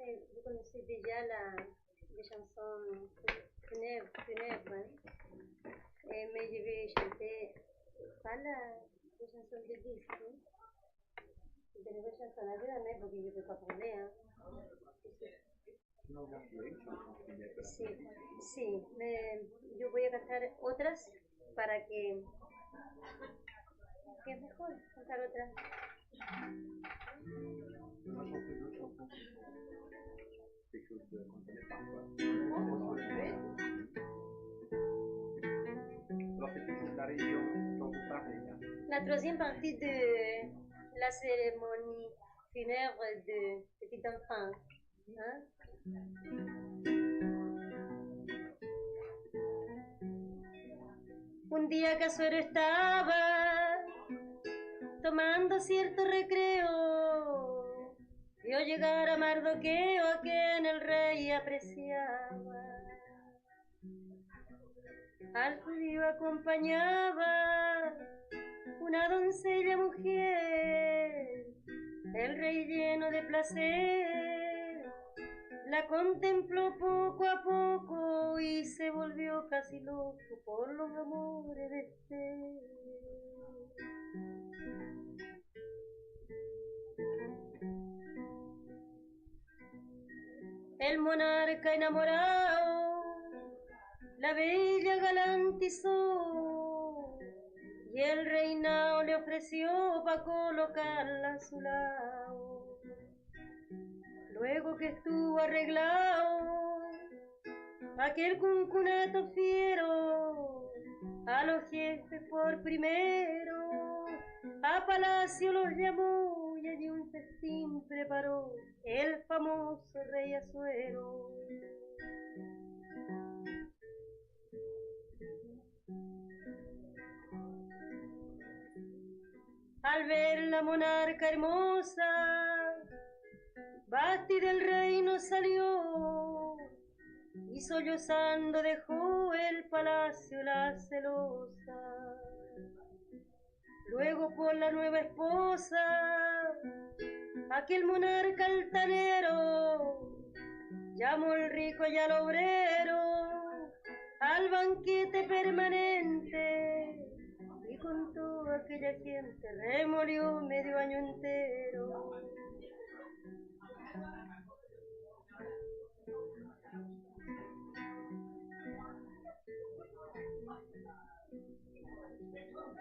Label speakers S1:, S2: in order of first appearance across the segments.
S1: Vous connaissez déjà les chansons funèbres, mais je vais chanter pas les chansons de disque, de nouvelles chansons, ayúdame porque yo ne peux pas parler. Hein. Sí, sí, yo voy a cantar otras para que es mejor cantar otras. La troisième partie de la cérémonie funèbre de petit enfant. Hein? Un día Casuero estaba tomando cierto recreo, vio llegar a Mardoqueo a quien el rey apreciaba. Al judío acompañaba una doncella mujer, el rey lleno de placer la contempló poco a poco y se volvió casi loco por los amores de este. El monarca enamorado la bella galantizó y el reinado le ofreció pa' colocarla a su lado. Luego que estuvo arreglado aquel cuncunato fiero, a los jefes por primero a palacio los llamó y allí un festín preparó el famoso rey Asuero. Al ver la monarca hermosa, Basti del reino salió y sollozando dejó el palacio la celosa. Luego por la nueva esposa, aquel monarca altanero llamó el rico y al obrero al banquete permanente y con toda aquella gente remolió medio año entero.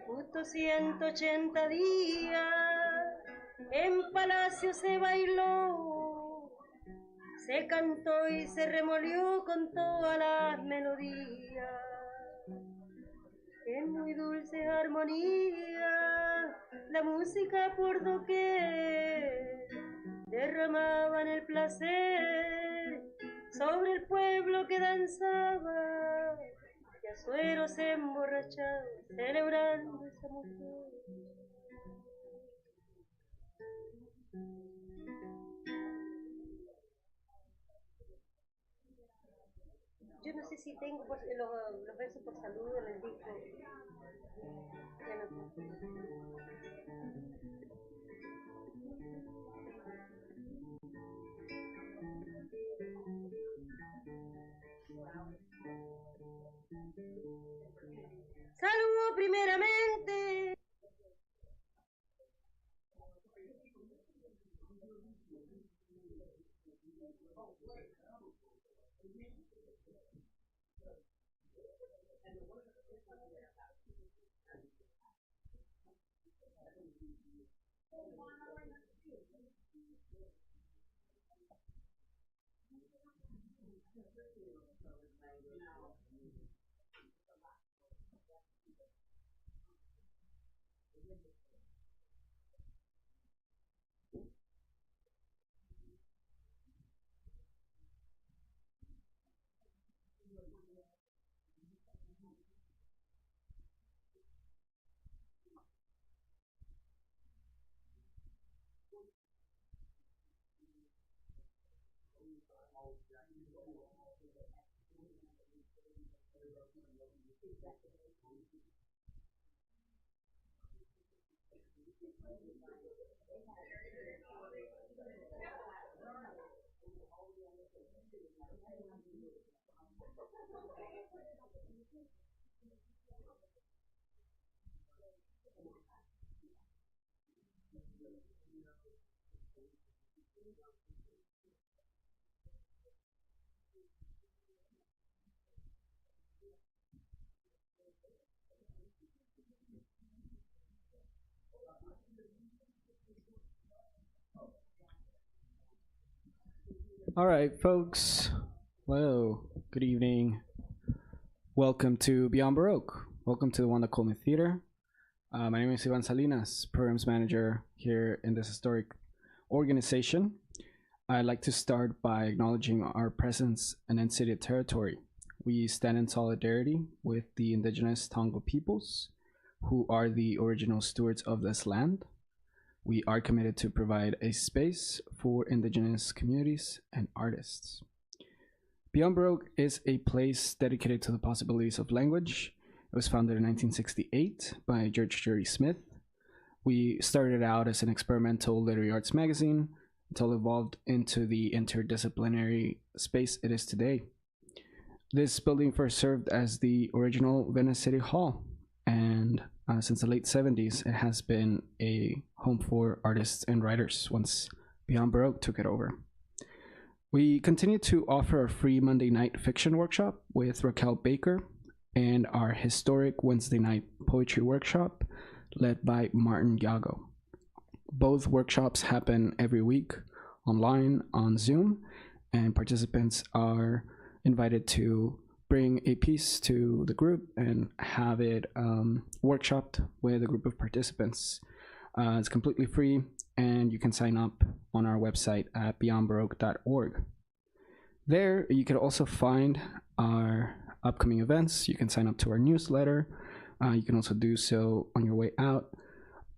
S1: Justo 180 días en palacio se bailó, se cantó y se remolió con todas las melodías. En muy dulce armonía, la música por doquier derramaban el placer sobre el pueblo que danzaba. Y Asuero se emborrachaba celebrando esa mujer. Yo no sé si tengo los versos por salud en el disco. Saludo primeramente.
S2: All right, folks. Hello. Good evening. Welcome to Beyond Baroque. Welcome to the Wanda Coleman Theater. My name is Ivan Salinas, programs manager here in this historic organization. I'd like to start by acknowledging our presence in unceded territory. We stand in solidarity with the indigenous Tonga peoples, who are the original stewards of this land. We are committed to provide a space for indigenous communities and artists. Beyond Baroque is a place dedicated to the possibilities of language. It was founded in 1968 by George Jury Smith. We started out as an experimental literary arts magazine until it evolved into the interdisciplinary space it is today. This building first served as the original Venice City Hall, and since the late 70s, it has been a home for artists and writers once Beyond Baroque took it over. We continue to offer a free Monday night fiction workshop with Raquel Baker and our historic Wednesday night poetry workshop led by Martin Yago. Both workshops happen every week online on Zoom, and participants are invited to bring a piece to the group and have it workshopped with a group of participants. It's completely free, and you can sign up on our website at beyondbaroque.org. There, you can also find our upcoming events. You can sign up to our newsletter. You can also do so on your way out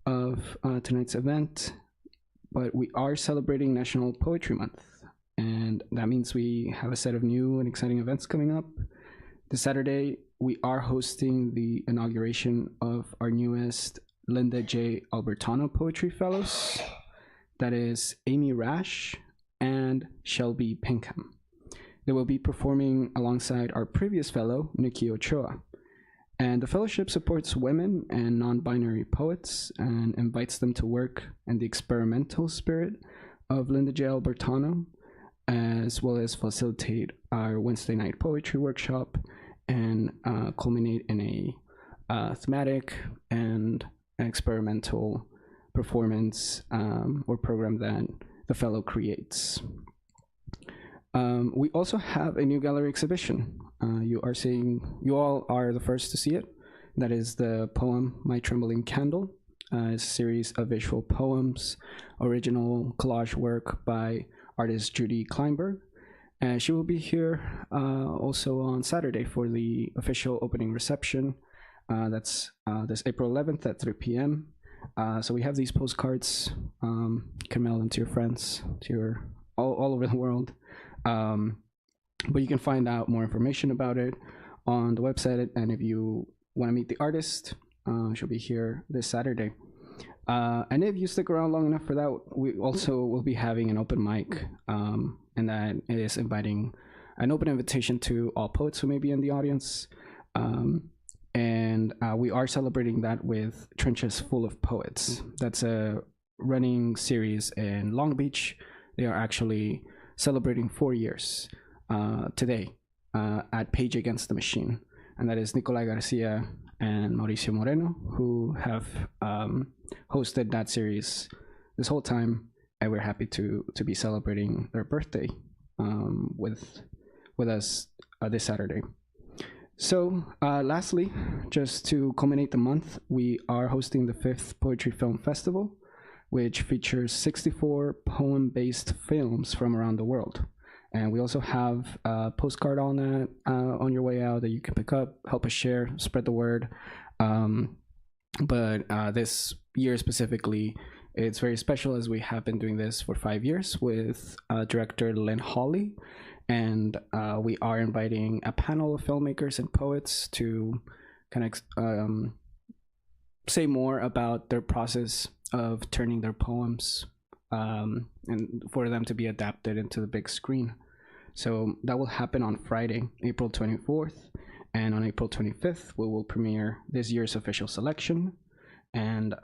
S2: of tonight's event. But we are celebrating National Poetry Month, and that means we have a set of new and exciting events coming up. This Saturday, we are hosting the inauguration of our newest Linda J. Albertano Poetry Fellows. That is Amy Rash and Shelby Pinkham. They will be performing alongside our previous fellow, Nikki Ochoa. And the fellowship supports women and non-binary poets and invites them to work in the experimental spirit of Linda J. Albertano, as well as facilitate our Wednesday night poetry workshop and culminate in a thematic and experimental performance or program that the fellow creates. We also have a new gallery exhibition. You all are the first to see it. That is the poem My Trembling Candle. It's a series of visual poems, original collage work by artist Judy Kleinberg. And she will be here also on Saturday for the official opening reception. That's this April 11th at 3 p.m. So we have these postcards. You can mail them to your friends, to your all over the world. But you can find out more information about it on the website. And if you want to meet the artist, she'll be here this Saturday. And if you stick around long enough for that, we also will be having an open mic, and that is inviting an open invitation to all poets who may be in the audience. And we are celebrating that with Trenches Full of Poets. That's a running series in Long Beach. They are actually celebrating 4 years today at Page Against the Machine. And that is Nicolai Garcia and Mauricio Moreno, who have hosted that series this whole time. And we're happy to be celebrating their birthday with us this Saturday. So lastly, just to culminate the month, we are hosting the 5th Poetry Film Festival, which features 64 poem-based films from around the world. And we also have a postcard on that on your way out that you can pick up, help us share, spread the word. But this year specifically, it's very special as we have been doing this for 5 years with director Lynn Hawley. And we are inviting a panel of filmmakers and poets to kind of say more about their process of turning their poems and for them to be adapted into the big screen. So that will happen on Friday, April 24th, and on April 25th, we will premiere this year's official selection, and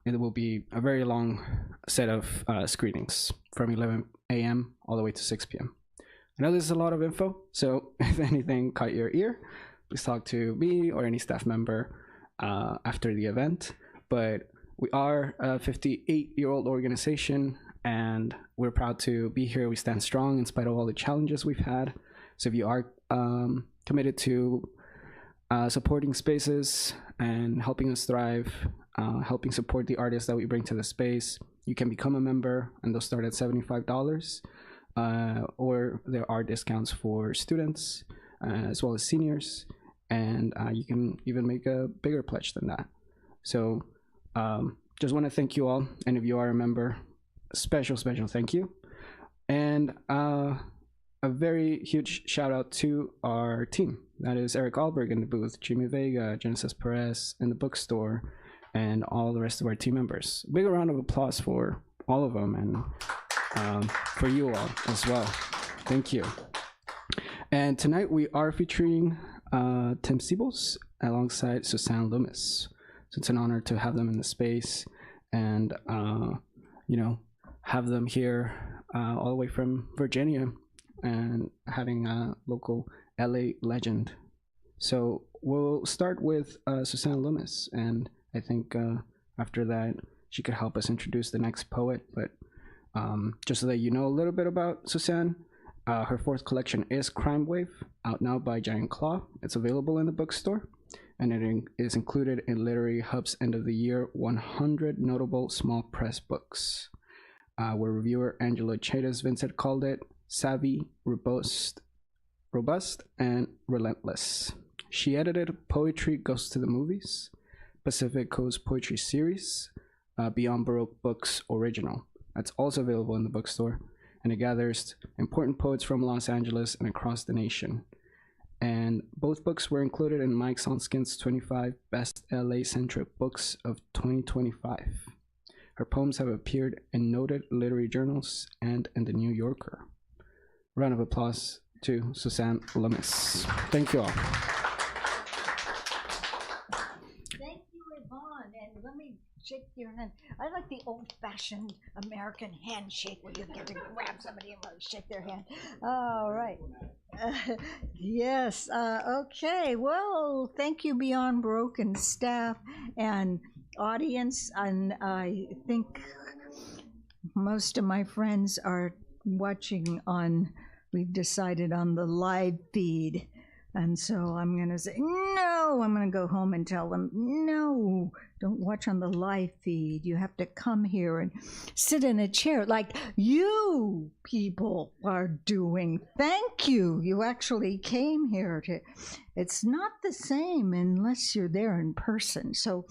S2: it will be a very long set of screenings from 11 a.m. all the way to 6 p.m. I know this is a lot of info, so if anything caught your ear, please talk to me or any staff member after the event. But we are a 58-year-old organization, and we're proud to be here. We stand strong in spite of all the challenges we've had. So if you are committed to supporting spaces and helping us thrive, helping support the artists that we bring to the space, you can become a member, and they'll start at $75. Or there are discounts for students as well as seniors, and you can even make a bigger pledge than that. So just want to thank you all, and if you are a member, special thank you. And a very huge shout out to our team. That is Eric Alberg in the booth, Jimmy Vega, Genesis Perez in the bookstore, and all the rest of our team members. Big round of applause for all of them, and for you all as well. Thank you. And tonight we are featuring Tim Seibles alongside Suzanne Lummis. So it's an honor to have them in the space and, have them here all the way from Virginia and having a local LA legend. So we'll start with Suzanne Lummis, and I think after that she could help us introduce the next poet. But just so that you know a little bit about Suzanne, her 4th collection is Crime Wave, out now by Giant Claw. It's available in the bookstore, and it is included in Literary Hub's end of the year 100 notable small press books, where reviewer Angela Chadas Vincent called it savvy, robust, and relentless. She edited Poetry Goes to the Movies, Pacific Coast Poetry Series, Beyond Baroque Books Original. That's also available in the bookstore, and it gathers important poets from Los Angeles and across the nation. And both books were included in Mike Sonskin's 25 Best LA-Centric Books of 2025. Her poems have appeared in noted literary journals and in The New Yorker. Round of applause to Suzanne Lummis. Thank you all.
S3: Thank you, Yvonne, and let me shake your hand. I like the old-fashioned American handshake where you get to grab somebody and shake their hand. All right. Yes. Okay. Well, thank you, Beyond Baroque and staff and audience. And I think most of my friends are watching on, we've decided on the live feed. And so I'm going to say, no, I'm going to go home and tell them, no, don't watch on the live feed. You have to come here and sit in a chair like you people are doing. Thank you. You actually came here to, it's not the same unless you're there in person. So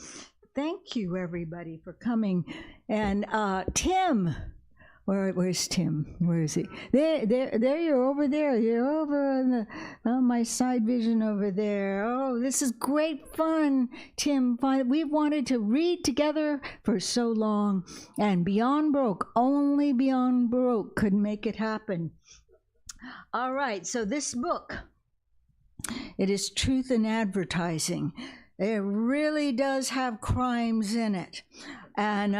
S3: thank you, everybody, for coming. And Tim, Where's Tim? Where is he? There. You're over there. You're over on my side vision over there. Oh, this is great fun, Tim. We've wanted to read together for so long, and Beyond Baroque, only Beyond Baroque could make it happen. All right. So this book, it is Truth in Advertising. It really does have crimes in it. And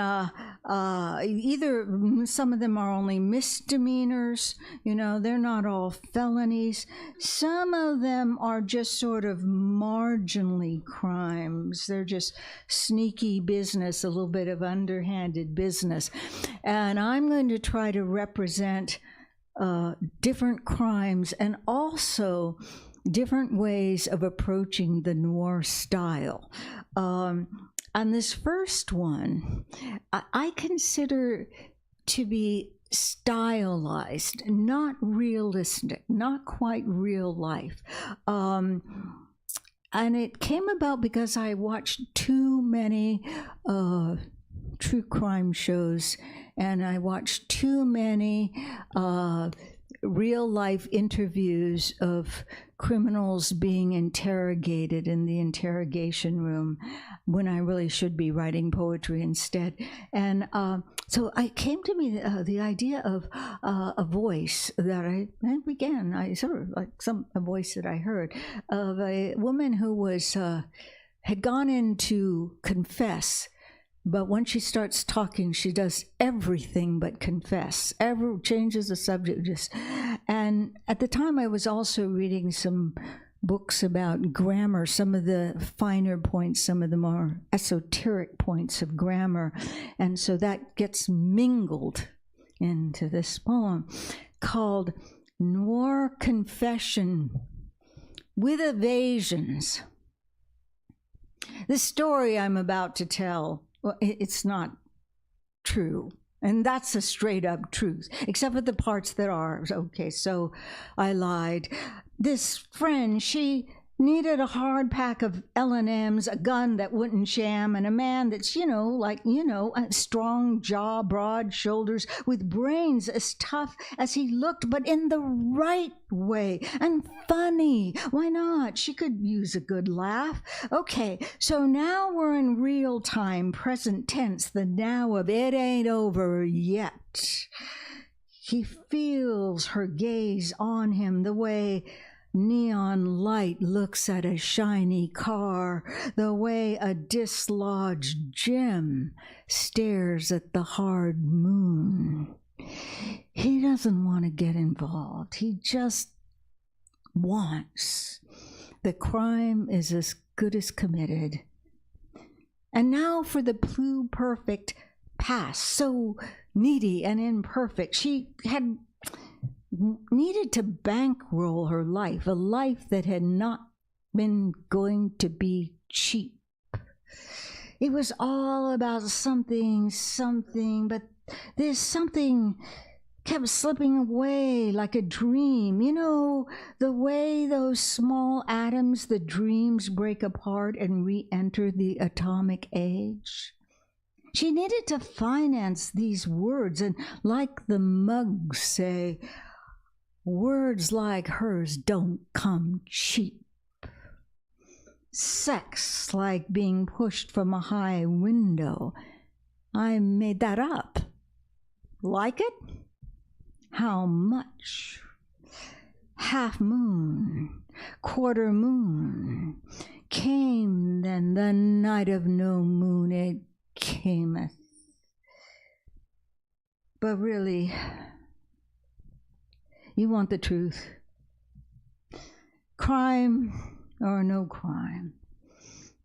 S3: either some of them are only misdemeanors, they're not all felonies. Some of them are just sort of marginally crimes. They're just sneaky business, a little bit of underhanded business. And I'm going to try to represent different crimes and also different ways of approaching the noir style. On this first one, I consider to be stylized, not realistic, not quite real life. And it came about because I watched too many true crime shows, and I watched too many real life interviews of criminals being interrogated in the interrogation room when I really should be writing poetry instead. And so I came to me the idea of a voice that I sort of like a voice that I heard of a woman who was had gone in to confess. But when she starts talking, she does everything but confess, ever changes the subject. And at the time, I was also reading some books about grammar, some of the finer points, some of the more esoteric points of grammar. And so that gets mingled into this poem called Noir Confession with Evasions. The story I'm about to tell, well, it's not true. And that's a straight up truth, except for the parts that are. Okay, so I lied. This friend, she needed a hard pack of L&Ms, a gun that wouldn't jam, and a man that's, a strong jaw, broad shoulders, with brains as tough as he looked, but in the right way, and funny. Why not? She could use a good laugh. Okay, so now we're in real time, present tense, the now of it ain't over yet. He feels her gaze on him the way neon light looks at a shiny car, the way a dislodged gem stares at the hard moon. He doesn't want to get involved. He just wants. The crime is as good as committed. And now for the pluperfect past, so needy and imperfect. She had needed to bankroll her life, a life that had not been going to be cheap. It was all about something, but this something kept slipping away like a dream. The way those small atoms, the dreams, break apart and re-enter the atomic age. She needed to finance these words, and like the mugs say, words like hers don't come cheap. Sex like being pushed from a high window. I made that up. Like it? How much? Half moon, quarter moon. Came then the night of no moon, it cameth. But really, you want the truth. Crime or no crime.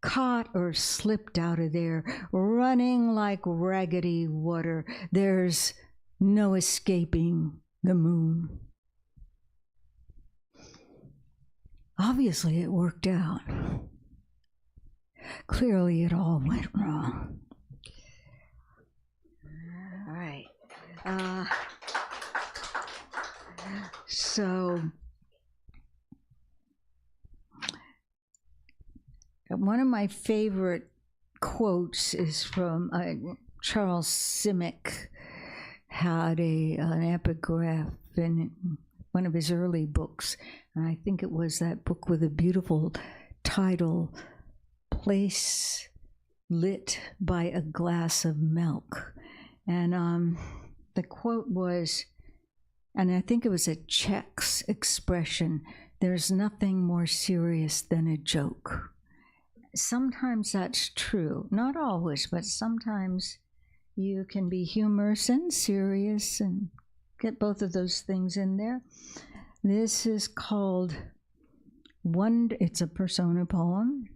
S3: Caught or slipped out of there, running like raggedy water. There's no escaping the moon. Obviously, it worked out. Clearly, it all went wrong. All right. So, one of my favorite quotes is from Charles Simic, had an epigraph in one of his early books. And I think it was that book with a beautiful title, Place Lit by a Glass of Milk. And the quote was, and I think it was a Czech's expression, there's nothing more serious than a joke. Sometimes that's true, not always, but sometimes you can be humorous and serious and get both of those things in there. This is called Wonder. It's a persona poem,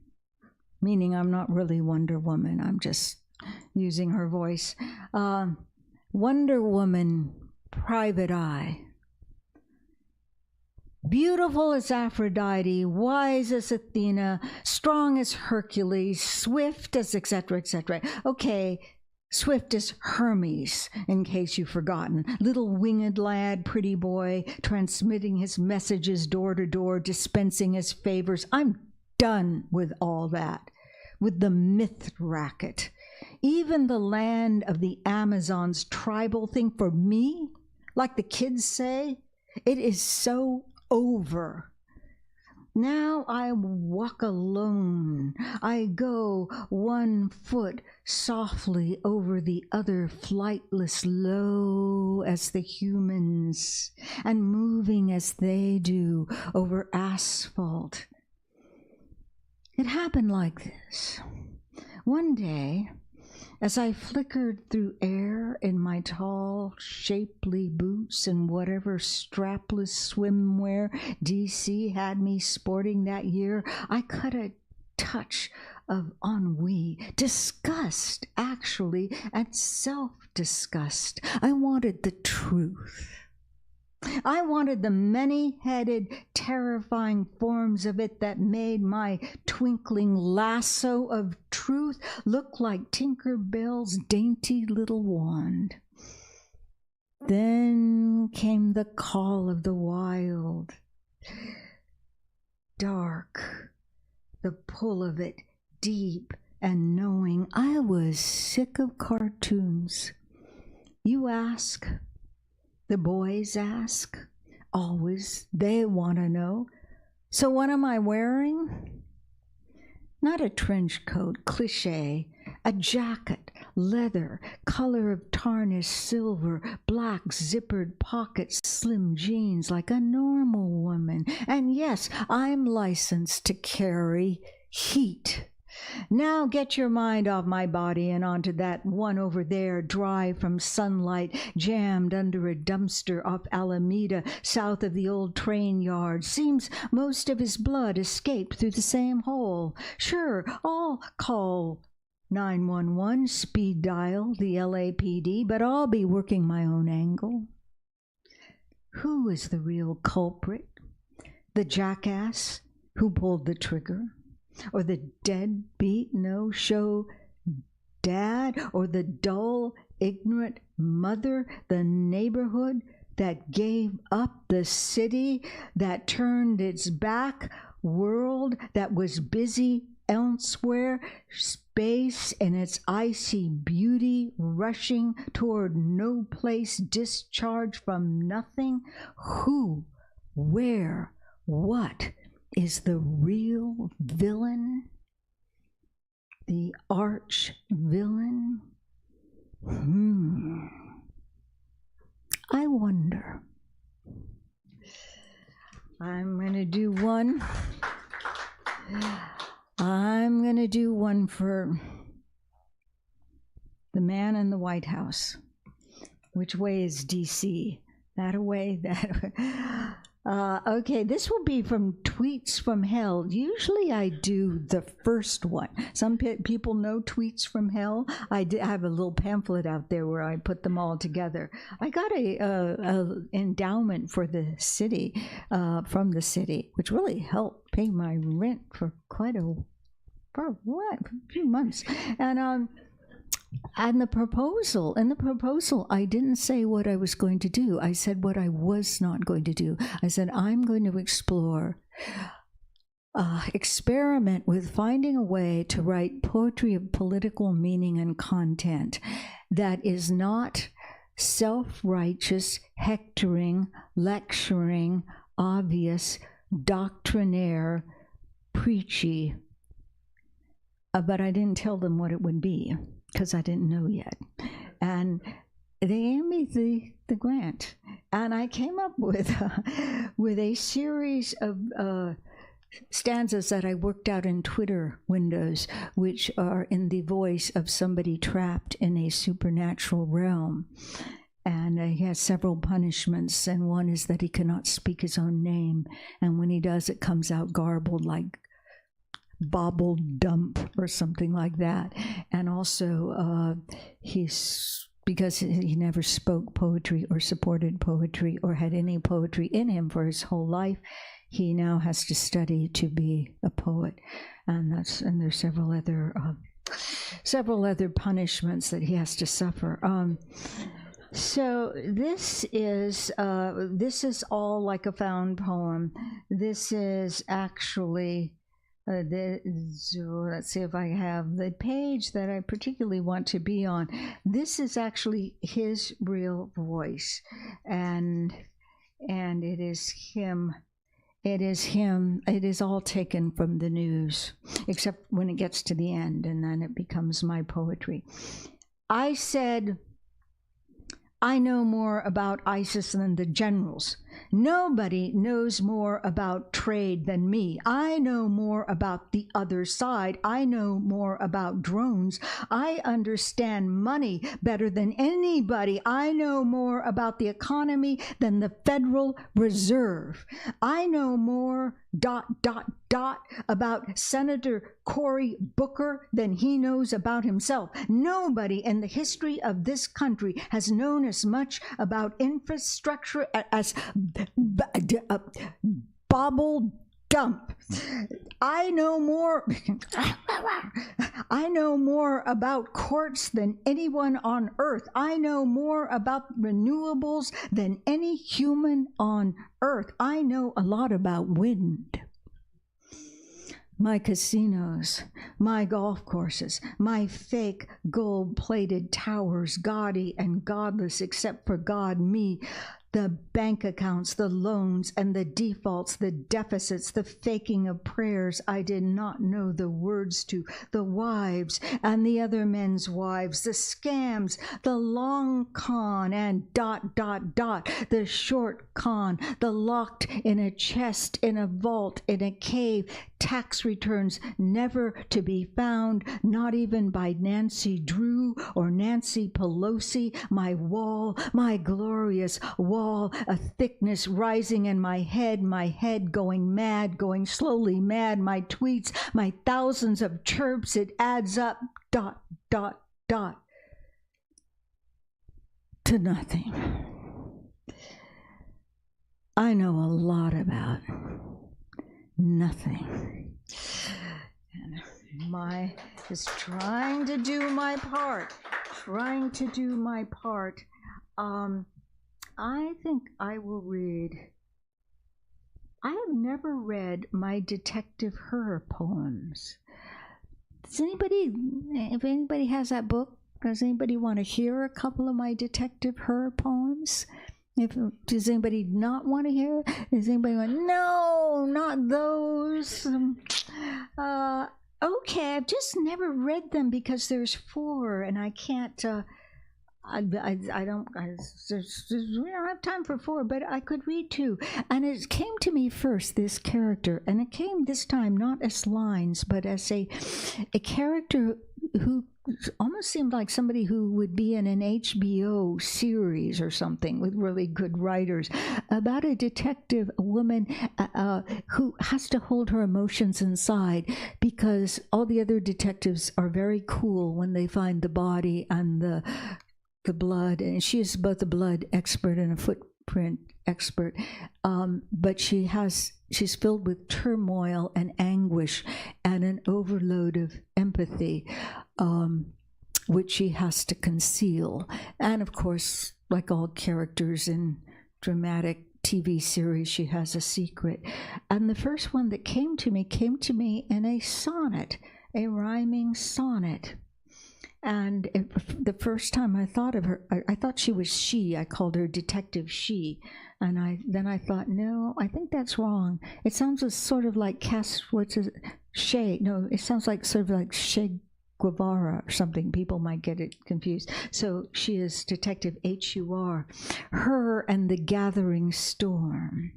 S3: meaning I'm not really Wonder Woman. I'm just using her voice. Wonder Woman, Private Eye. Beautiful as Aphrodite, wise as Athena, strong as Hercules, swift as etc., etc. Okay, swift as Hermes, in case you've forgotten. Little winged lad, pretty boy, transmitting his messages door to door, dispensing his favors. I'm done with all that, with the myth racket. Even the land of the Amazons tribal thing for me, like the kids say, it is so over. Now I walk alone. I go 1 foot softly over the other, flightless, low as the humans, and moving as they do over asphalt. It happened like this. One day, as I flickered through air in my tall, shapely boots and whatever strapless swimwear DC had me sporting that year, I caught a touch of ennui, disgust, actually, and self-disgust. I wanted the truth. I wanted the many-headed, terrifying forms of it that made my twinkling lasso of truth look like Tinker Bell's dainty little wand. Then came the call of the wild. Dark, the pull of it, deep and knowing. I was sick of cartoons. You ask. The boys ask, always, they want to know. So what am I wearing? Not a trench coat, cliche, a jacket, leather, color of tarnished silver, black zippered pockets, slim jeans like a normal woman. And yes, I'm licensed to carry heat. Now get your mind off my body and onto that one over there, dry from sunlight, jammed under a dumpster off Alameda, south of the old train yard. Seems most of his blood escaped through the same hole. Sure, I'll call 911, speed dial, the LAPD, but I'll be working my own angle. Who is the real culprit? The jackass who pulled the trigger? Or the deadbeat no-show dad? Or the dull, ignorant mother? The neighborhood that gave up the city, that turned its back, world that was busy elsewhere, space in its icy beauty, rushing toward no place, discharged from nothing? Who, where, what is the real villain? The arch villain? I wonder. I'm going to do one. I'm going to do one for the man in the White House. Which way is DC? That away, that way. Okay, this will be from Tweets from Hell. Usually I do the first one. Some people know Tweets from Hell. I have a little pamphlet out there where I put them all together. I got a endowment for the city, from the city, which really helped pay my rent for a few months. And in the proposal, I didn't say what I was going to do. I said what I was not going to do. I said, I'm going to experiment with finding a way to write poetry of political meaning and content that is not self-righteous, hectoring, lecturing, obvious, doctrinaire, preachy. But I didn't tell them what it would be because I didn't know yet. And they gave me the grant. And I came up with a series of stanzas that I worked out in Twitter windows, which are in the voice of somebody trapped in a supernatural realm. And he has several punishments, and one is that he cannot speak his own name. And when he does, it comes out garbled like bobble dump or something like that. And also because he never spoke poetry or supported poetry or had any poetry in him for his whole life, he now has to study to be a poet. And there's several other punishments that he has to suffer. So this is all like a found poem. This is actually so let's see if I have the page that I particularly want to be on. This is actually his real voice, and it is him. It is him. It is all taken from the news, except when it gets to the end, and then it becomes my poetry. I said, I know more about ISIS than the generals. Nobody knows more about trade than me. I know more about the other side. I know more about drones. I understand money better than anybody. I know more about the economy than the Federal Reserve. I know more ... about Senator Cory Booker than he knows about himself. Nobody in the history of this country has known as much about infrastructure as bobble dump. I know more about courts than anyone on earth. I know more about renewables than any human on earth. I know a lot about wind. My casinos, my golf courses, my fake gold-plated towers, gaudy and godless except for God, me, the bank accounts, the loans and the defaults, the deficits, the faking of prayers I did not know the words to, the wives and the other men's wives, the scams, the long con and ... the short con, the locked in a chest, in a vault, in a cave, tax returns never to be found, not even by Nancy Drew or Nancy Pelosi, my wall, my glorious wall, a thickness rising in my head going mad, going slowly mad, my tweets, my thousands of chirps, it adds up, ... to nothing. I know a lot about nothing. And is trying to do my part, I think I will read. I have never read my Detective Her poems. If anybody has that book, does anybody want to hear a couple of my Detective Her poems? Does anybody not want to hear? Does anybody want, no, not those? Okay, I've just never read them because there's 4 and I can't, we don't have time for 4, but I could read 2. And it came to me first, this character, and it came this time not as lines, but as a character who almost seemed like somebody who would be in an HBO series or something with really good writers, about a detective, a woman who has to hold her emotions inside because all the other detectives are very cool when they find the body and the blood, and she is both a blood expert and a footprint expert, but she's filled with turmoil and anguish and an overload of empathy, which she has to conceal. And of course, like all characters in dramatic TV series, she has a secret. And the first one that came to me in a sonnet, a rhyming sonnet. And the first time I thought of her, I thought she was she. I called her Detective She. And then I thought, no, I think that's wrong. It sounds sort of like Shay. No, it sounds like sort of like Che Guevara or something. People might get it confused. So she is Detective H-U-R. Her and the Gathering Storm.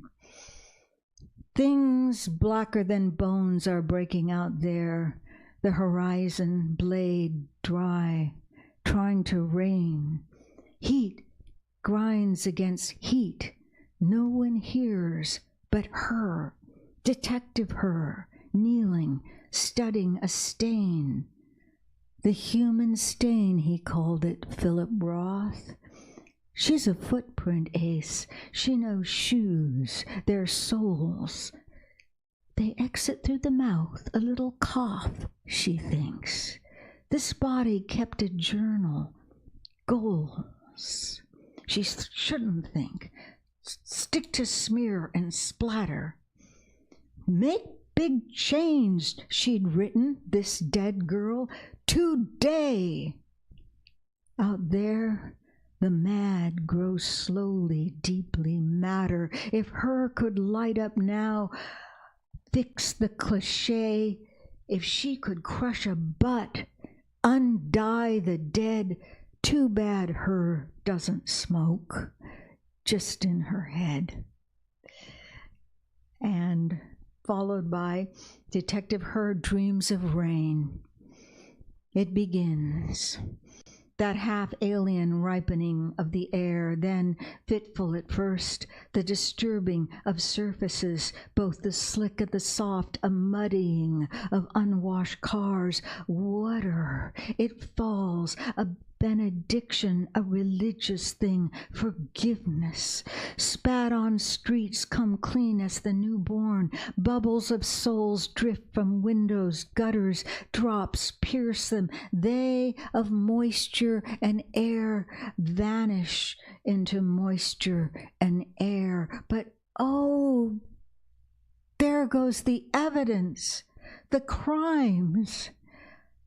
S3: Things blacker than bones are breaking out there. The horizon blade dry, trying to rain. Heat grinds against heat. No one hears but her, Detective Her, kneeling, studying a stain. The human stain, he called it, Philip Roth. She's a footprint ace. She knows shoes, their soles. They exit through the mouth, a little cough, she thinks. This body kept a journal, goals. She shouldn't think. Stick to smear and splatter. Make big change, she'd written, this dead girl, today. Out there, the mad grows slowly, deeply matter. If her could light up now, fix the cliche, if she could crush a butt, undie the dead, too bad her doesn't smoke, just in her head. And followed by Detective Her Dreams of Rain. It begins. That half-alien ripening of the air, then fitful at first, the disturbing of surfaces, both the slick and the soft, a muddying of unwashed cars. Water, it falls, a benediction, a religious thing, forgiveness. Spat on streets come clean as the newborn. Bubbles of souls drift from windows, gutters, drops pierce them. They of moisture and air vanish into moisture and air. But oh, there goes the evidence, the crimes.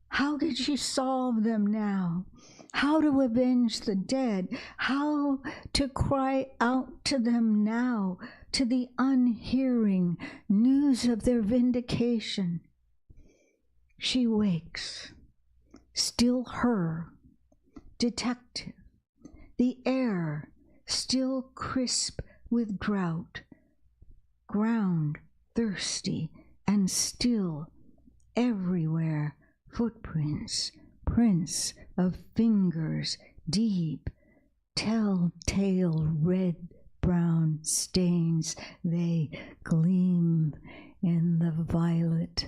S3: How did she solve them now? How to avenge the dead, how to cry out to them now, to the unhearing, news of their vindication. She wakes, still her, detective, the air still crisp with drought, ground thirsty and still, everywhere footprints, prints of fingers, deep, telltale red-brown stains. They gleam in the violet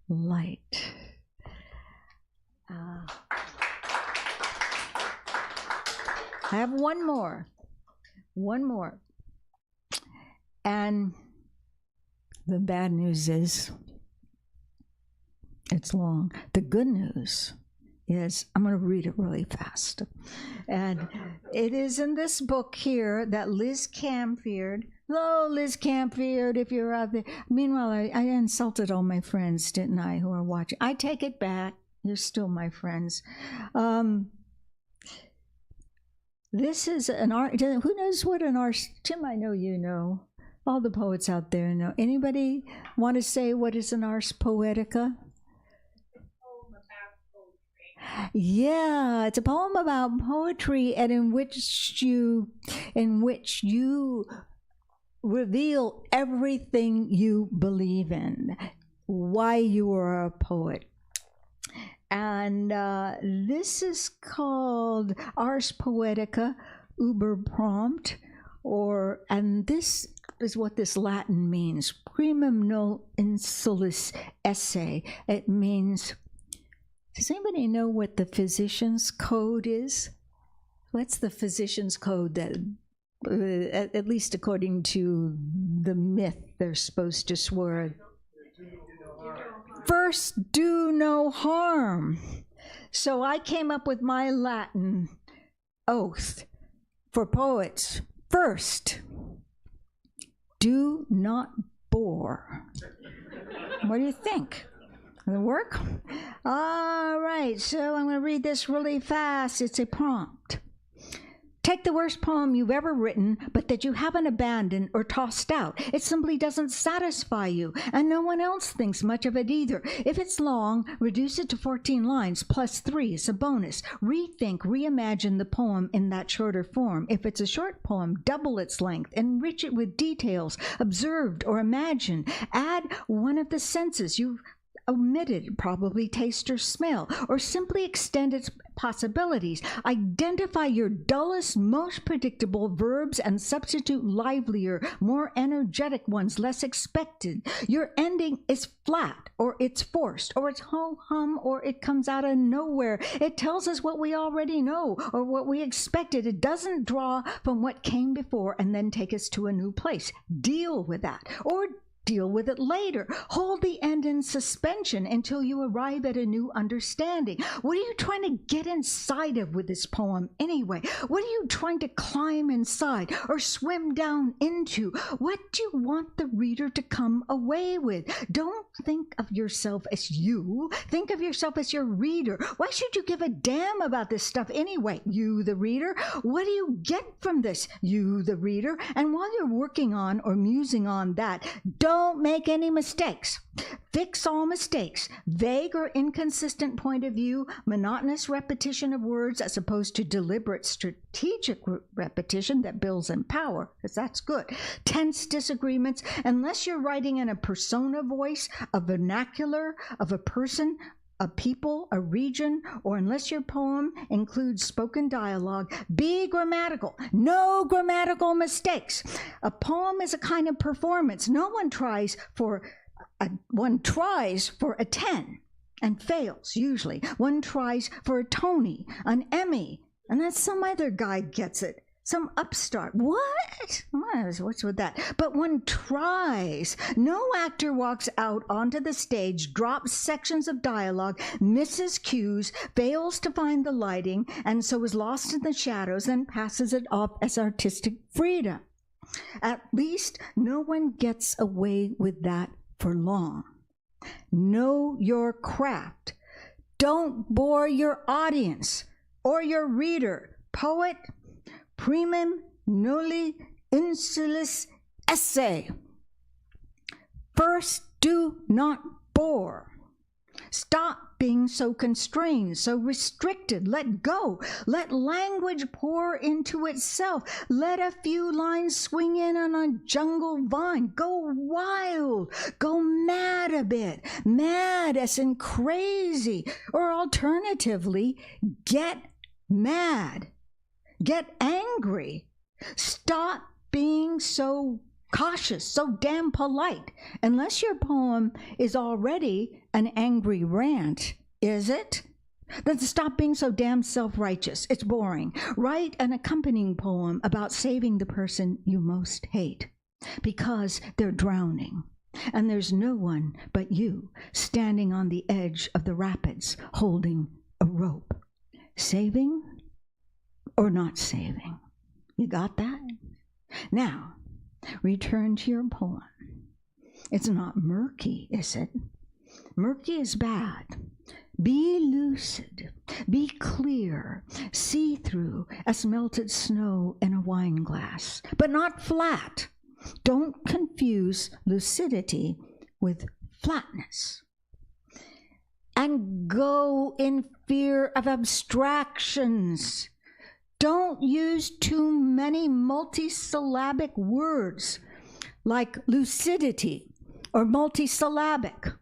S3: light. I have one more. And the bad news is, it's long. The good news is, I'm going to read it really fast. And it is in this book here that Liz Camfield, hello, Liz Camfield, if you're out there. Meanwhile, I insulted all my friends, didn't I, who are watching. I take it back. You're still my friends. This is an art. Who knows what an art? Tim, I know you know. All the poets out there know. Anybody want to say what is an ars poetica? Yeah, it's a poem about poetry, and in which you reveal everything you believe in, why you are a poet. And this is called Ars Poetica Uber Prompt, and this is what this Latin means, primum nol insulis esse. It means, does anybody know what the physician's code is? What's the physician's code that, at least according to the myth, they're supposed to swear? First, do no harm. So I came up with my Latin oath for poets. First, do not bore. What do you think? Will it work? All right, so I'm going to read this really fast. It's a prompt. Take the worst poem you've ever written, but that you haven't abandoned or tossed out. It simply doesn't satisfy you, and no one else thinks much of it either. If it's long, reduce it to 14 lines, plus 3 is a bonus. Rethink, reimagine the poem in that shorter form. If it's a short poem, double its length, enrich it with details, observed or imagined. Add one of the senses you've omitted, probably taste or smell, or simply extend its possibilities. Identify your dullest, most predictable verbs and substitute livelier, more energetic ones, less expected. Your ending is flat, or it's forced, or it's ho-hum, or it comes out of nowhere. It tells us what we already know, or what we expected. It doesn't draw from what came before and then take us to a new place. Deal with that, or deal with it later. Hold the end in suspension until you arrive at a new understanding. What are you trying to get inside of with this poem anyway? What are you trying to climb inside or swim down into? What do you want the reader to come away with? Don't think of yourself as you. Think of yourself as your reader. Why should you give a damn about this stuff anyway? You, the reader. What do you get from this? You, the reader. And while you're working on or musing on that, don't make any mistakes. Fix all mistakes. Vague or inconsistent point of view, monotonous repetition of words as opposed to deliberate strategic repetition that builds in power, because that's good. Tense disagreements, unless you're writing in a persona voice, a vernacular of a person, a people, a region, or unless your poem includes spoken dialogue, be grammatical. No grammatical mistakes. A poem is a kind of performance. No one tries for a 10 and fails, usually. One tries for a Tony, an Emmy, and then some other guy gets it. Some upstart. What? What's with that? But one tries. No actor walks out onto the stage, drops sections of dialogue, misses cues, fails to find the lighting, and so is lost in the shadows and passes it off as artistic freedom. At least no one gets away with that for long. Know your craft. Don't bore your audience or your reader. Poet primum noli insulis esse. First, do not bore. Stop being so constrained, so restricted. Let go. Let language pour into itself. Let a few lines swing in on a jungle vine. Go wild. Go mad a bit. Mad as in crazy. Or alternatively, get mad. Get angry. Stop being so cautious, so damn polite. Unless your poem is already an angry rant, is it? Then stop being so damn self-righteous. It's boring. Write an accompanying poem about saving the person you most hate because they're drowning. And there's no one but you standing on the edge of the rapids holding a rope. Saving or not saving? You got that? Now, return to your poem. It's not murky, is it? Murky is bad. Be lucid. Be clear. See through as melted snow in a wine glass, but not flat. Don't confuse lucidity with flatness. And go in fear of abstractions. Don't use too many multisyllabic words like lucidity or multisyllabic.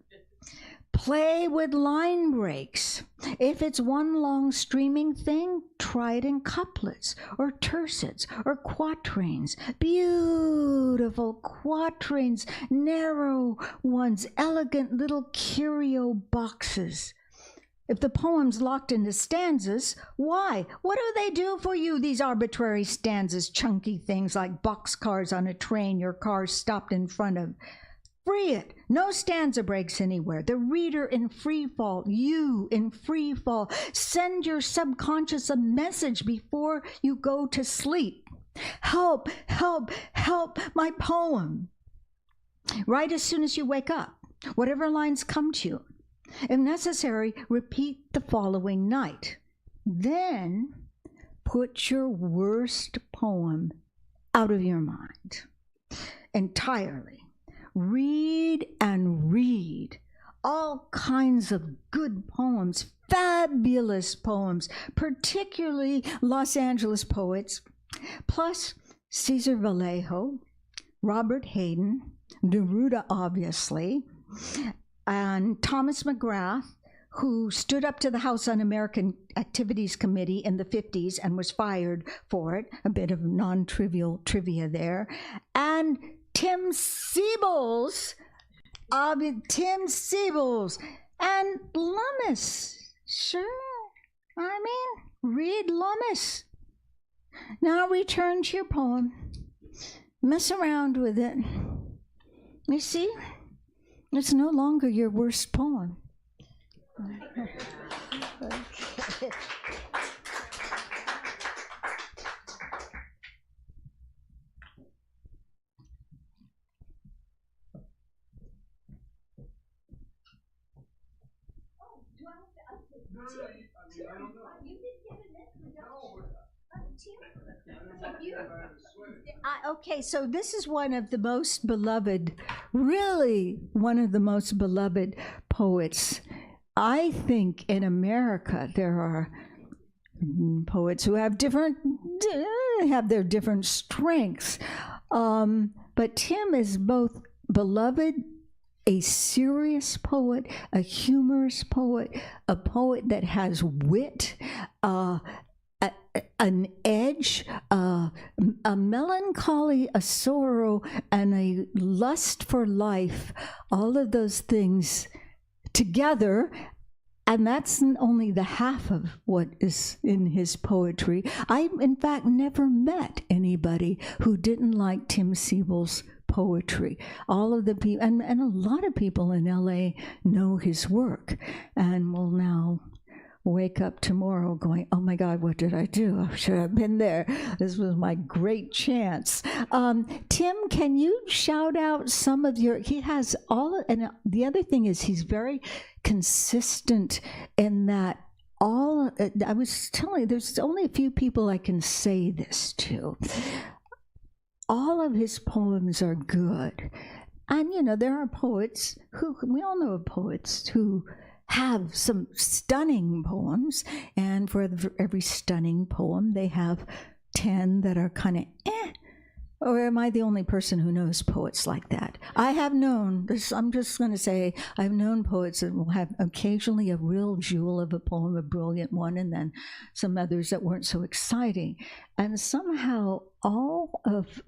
S3: Play with line breaks. If it's one long streaming thing, try it in couplets or tercets or quatrains. Beautiful quatrains, narrow ones, elegant little curio boxes. If the poem's locked into stanzas, why? What do they do for you, these arbitrary stanzas, chunky things like boxcars on a train your car stopped in front of? Free it. No stanza breaks anywhere. The reader in free fall, you in free fall. Send your subconscious a message before you go to sleep. Help, help, help my poem. Write as soon as you wake up. Whatever lines come to you. If necessary, repeat the following night. Then put your worst poem out of your mind entirely. Read and read all kinds of good poems, fabulous poems, particularly Los Angeles poets, plus Cesar Vallejo, Robert Hayden, Neruda, obviously, and Thomas McGrath, who stood up to the House Un-American Activities Committee in the 50s and was fired for it, a bit of non-trivial trivia there, and Tim Seibles, and Lummis. Sure, I mean, read Lummis. Now return to your poem. Mess around with it. You see, it's no longer your worst poem. Okay. Okay, so this is one of the most beloved, really one of the most beloved poets. I think in America there are poets who have their different strengths, but Tim is both beloved, a serious poet, a humorous poet, a poet that has wit, an edge, a melancholy, a sorrow, and a lust for life, all of those things together. And that's only the half of what is in his poetry. I, in fact, never met anybody who didn't like Tim Seibles' poetry. All of the people, and a lot of people in LA know his work and will now wake up tomorrow going, oh my God, what did I do? I should have been there. This was my great chance. Tim, can you shout out some of your, he has all, and the other thing is he's very consistent in that all, I was telling you, there's only a few people I can say this to. All of his poems are good. And, you know, there are poets who, we all know of poets who have some stunning poems, and for every stunning poem, they have 10 that are kind of Or am I the only person who knows poets like that? I have known, I'm just going to say, I've known poets that will have occasionally a real jewel of a poem, a brilliant one, and then some others that weren't so exciting. And somehow all of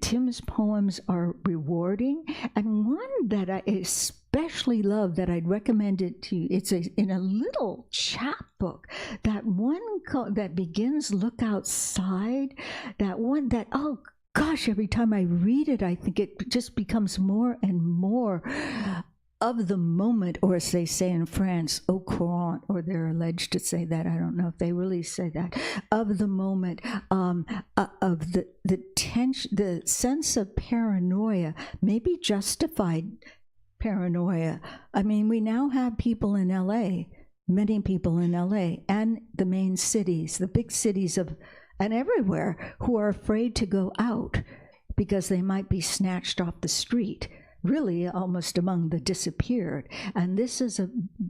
S3: Tim's poems are rewarding, and one that I especially love that I'd recommend it to you, it's in a little chapbook, that one that begins "Look Outside," that one that, oh gosh, every time I read it, I think it just becomes more and more of the moment, or as they say in France, au courant, or they're alleged to say that. I don't know if they really say that. Of the moment, of the tension, the sense of paranoia, maybe justified paranoia. I mean, we now have people in LA, many people in LA, and the main cities, the big cities and everywhere, who are afraid to go out because they might be snatched off the street. Really almost among the disappeared. And this is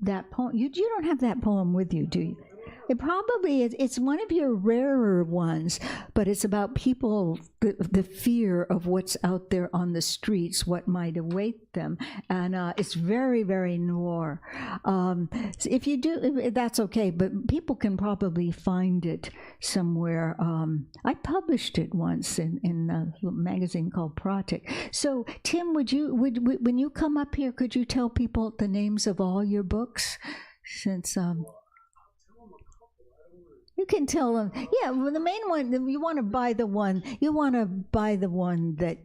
S3: that poem. You don't have that poem with you, do you? It probably is. It's one of your rarer ones, but it's about people, the fear of what's out there on the streets, what might await them. And it's very, very noir. If you do, that's okay, but people can probably find it somewhere. I published it once in a magazine called Protic. So, Tim, would when you come up here, could you tell people the names of all your books? Since you can tell them, yeah. Well, the main one, you want to buy the one that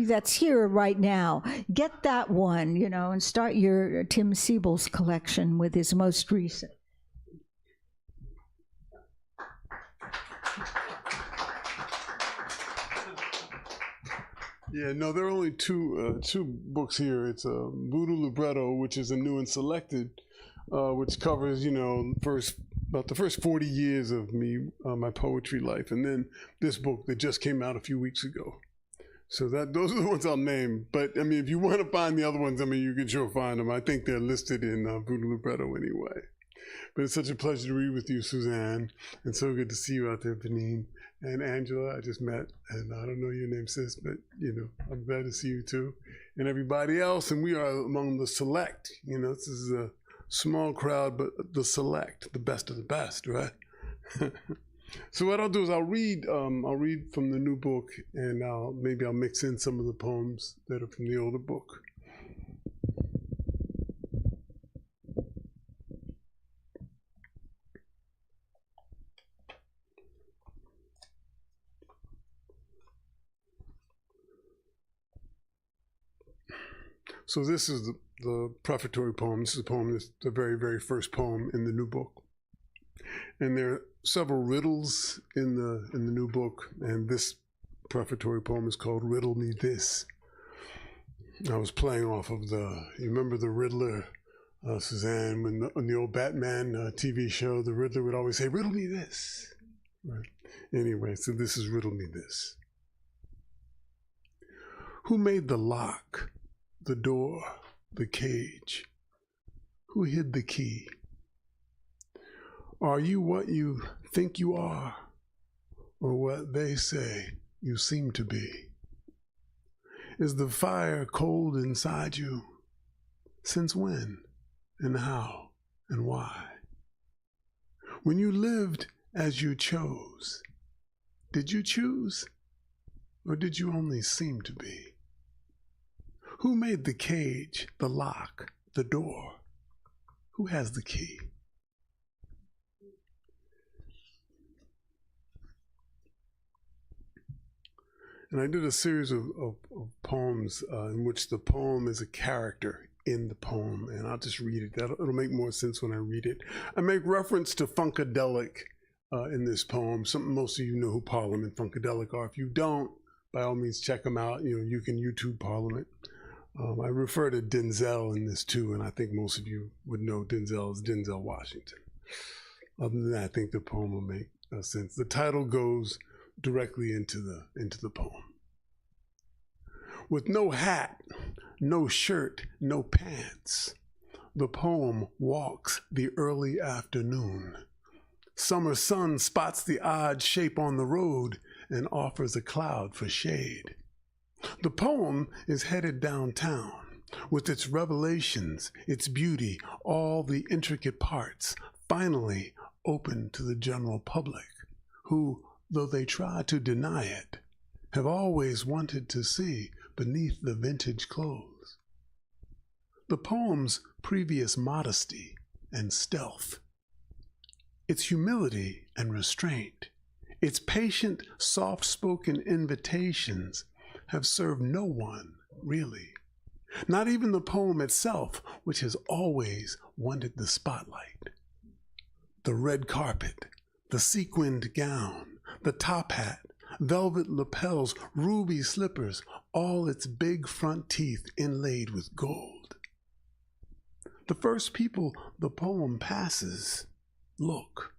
S3: that's here right now. Get that one, and start your Tim Seibles collection with his most recent.
S4: Yeah, no, there are only two books here. It's a Voodoo Libretto, which is a new and selected, which covers, about the first 40 years of me, my poetry life, and then this book that just came out a few weeks ago. So those are the ones I'll name. But I mean, if you want to find the other ones, I mean, you can sure find them. I think they're listed in Voodoo Libretto anyway. But it's such a pleasure to read with you, Suzanne, and so good to see you out there, Vanine. And Angela, I just met, and I don't know your name, sis, but, I'm glad to see you too. And everybody else, and we are among the select. This is a small crowd, but the select, the best of the best, right? So what I'll do is I'll read from the new book, and maybe I'll mix in some of the poems that are from the older book. So this is the prefatory poem. This is the very, very first poem in the new book. And there are several riddles in the new book, and this prefatory poem is called Riddle Me This. I was playing off of you remember the Riddler, Suzanne, on the old Batman TV show, the Riddler would always say, riddle me this. Right. Anyway, so this is Riddle Me This. Who made the lock, the door, the cage? Who hid the key? Are you what you think you are, or what they say you seem to be? Is the fire cold inside you? Since when, and how, and why? When you lived as you chose, did you choose, or did you only seem to be? Who made the cage, the lock, the door? Who has the key? And I did a series of poems in which the poem is a character in the poem, and I'll just read it. It'll make more sense when I read it. I make reference to Funkadelic in this poem. Something most of you know who Parliament Funkadelic are. If you don't, by all means check them out. You can YouTube Parliament. I refer to Denzel in this too, and I think most of you would know Denzel as Denzel Washington. Other than that, I think the poem will make sense. The title goes directly into the poem. With no hat, no shirt, no pants, the poem walks the early afternoon. Summer sun spots the odd shape on the road and offers a cloud for shade. The poem is headed downtown with its revelations, its beauty, all the intricate parts, finally open to the general public, who, though they try to deny it, have always wanted to see beneath the vintage clothes. The poem's previous modesty and stealth, its humility and restraint, its patient, soft-spoken invitations have served no one, really. Not even the poem itself, which has always wanted the spotlight. The red carpet, the sequined gown, the top hat, velvet lapels, ruby slippers, all its big front teeth inlaid with gold. The first people the poem passes look.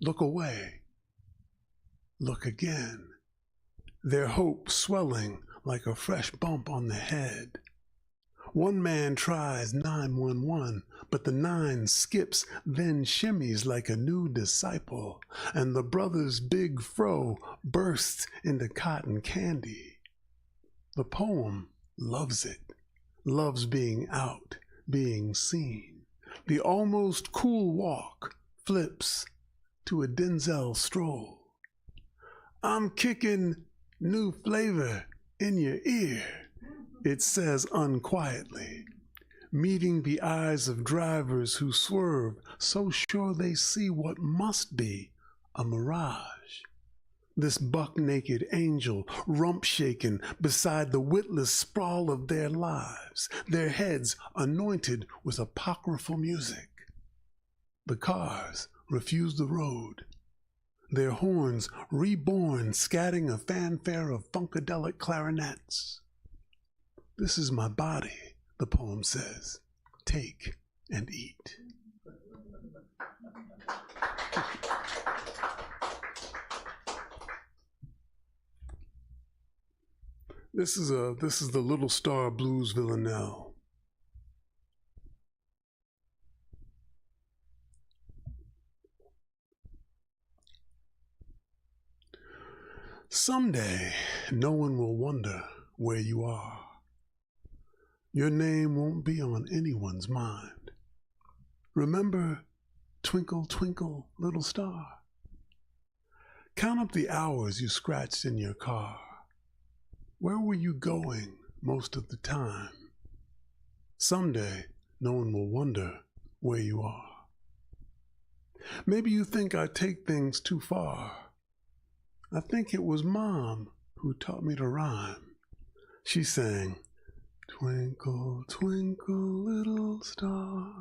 S4: Look away. Look again. Their hope swelling like a fresh bump on the head. One man tries 911, but the 9 skips, then shimmies like a new disciple, and the brother's big fro bursts into cotton candy. The poem loves it, loves being out, being seen. The almost cool walk flips to a Denzel stroll. I'm kicking new flavor in your ear, it says unquietly, meeting the eyes of drivers who swerve, so sure they see what must be a mirage. This buck-naked angel, rump-shaken beside the witless sprawl of their lives, their heads anointed with apocryphal music. The cars refuse the road. their horns reborn, scatting a fanfare of funkadelic clarinets. This is my body, the poem says. Take and eat. This is the Little Star Blues Villanelle. Someday, no one will wonder where you are. Your name won't be on anyone's mind. Remember, twinkle, twinkle, little star. Count up the hours you scratched in your car. Where were you going most of the time? Someday, no one will wonder where you are. Maybe you think I take things too far. I think it was Mom who taught me to rhyme. She sang, twinkle, twinkle, little star.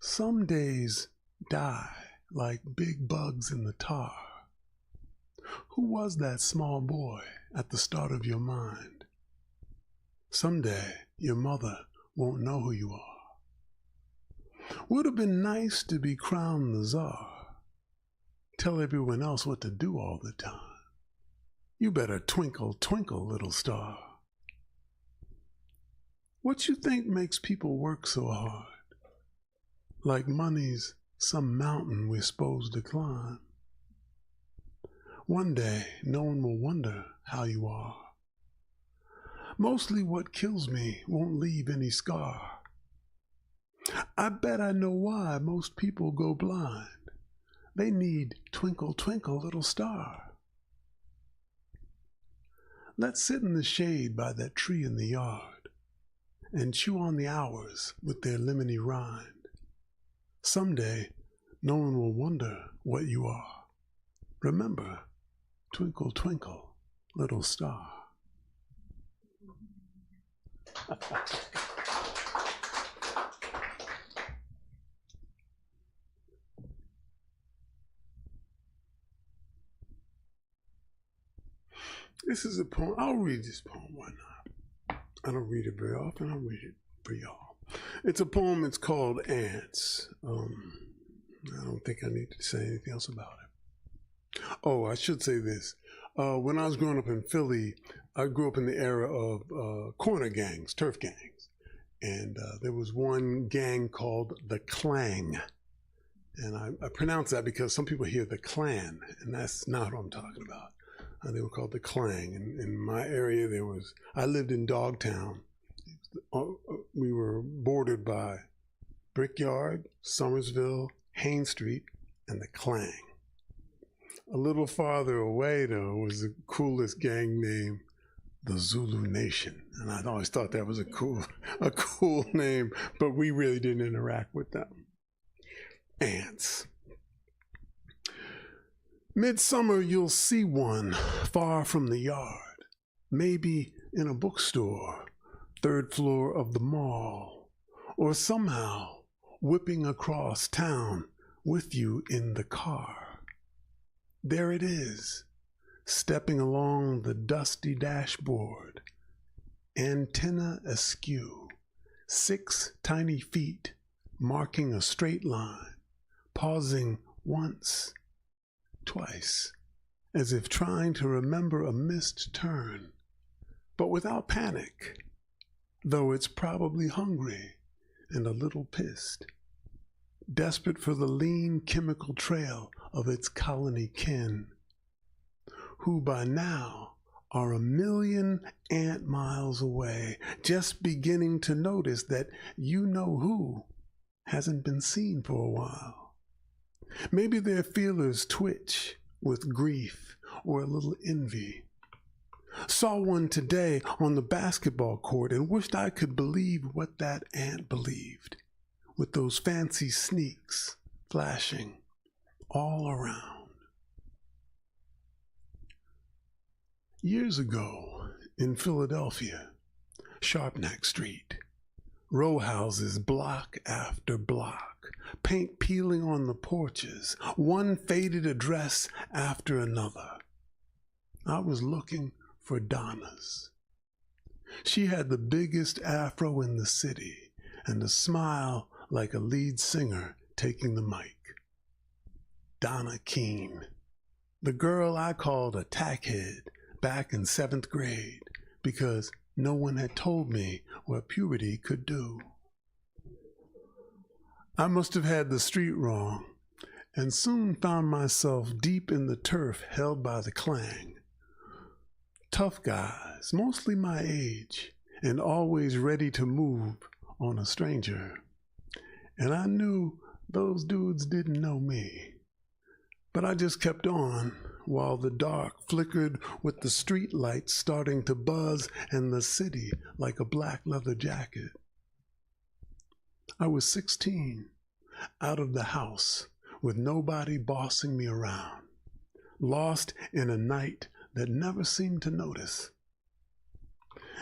S4: Some days die like big bugs in the tar. Who was that small boy at the start of your mind? Someday your mother won't know who you are. Would have been nice to be crowned the czar. Tell everyone else what to do all the time. You better twinkle, twinkle, little star. What you think makes people work so hard? Like money's some mountain we're supposed to climb. One day, no one will wonder how you are. Mostly what kills me won't leave any scar. I bet I know why most people go blind. They need twinkle, twinkle, little star. Let's sit in the shade by that tree in the yard and chew on the hours with their lemony rind. Someday, no one will wonder what you are. Remember, twinkle, twinkle, little star. This is a poem. I'll read this poem. Why not? I don't read it very often. I'll read it for y'all. It's a poem. It's called Ants. I don't think I need to say anything else about it. Oh, I should say this. When I was growing up in Philly, I grew up in the era of corner gangs, turf gangs. And there was one gang called the Clang. And I pronounce that because some people hear the Klan, and that's not what I'm talking about. They were called the Clang. And in my area, I lived in Dogtown. We were bordered by Brickyard, Somersville, Haines Street, and the Clang. A little farther away, though, was the coolest gang name, the Zulu Nation. And I always thought that was a cool name, but we really didn't interact with them. Ants. Midsummer, you'll see one far from the yard, maybe in a bookstore, third floor of the mall, or somehow whipping across town with you in the car. There it is, stepping along the dusty dashboard, antenna askew, 6 tiny feet marking a straight line, pausing once, twice, as if trying to remember a missed turn, but without panic, though it's probably hungry and a little pissed, desperate for the lean chemical trail of its colony kin, who by now are 1,000,000 ant miles away, just beginning to notice that you know who hasn't been seen for a while. Maybe their feelers twitch with grief or a little envy. Saw one today on the basketball court and wished I could believe what that ant believed, with those fancy sneaks flashing all around. Years ago in Philadelphia, Sharpnack Street, row houses block after block, dark, paint peeling on the porches, one faded address after another. I was looking for Donna's. She had the biggest afro in the city and a smile like a lead singer taking the mic. Donna Keene, the girl I called a tackhead back in 7th grade because no one had told me what puberty could do. I must have had the street wrong and soon found myself deep in the turf held by the clang. Tough guys, mostly my age, and always ready to move on a stranger. And I knew those dudes didn't know me. But I just kept on while the dark flickered with the street lights starting to buzz and the city like a black leather jacket. I was 16, out of the house, with nobody bossing me around, lost in a night that never seemed to notice.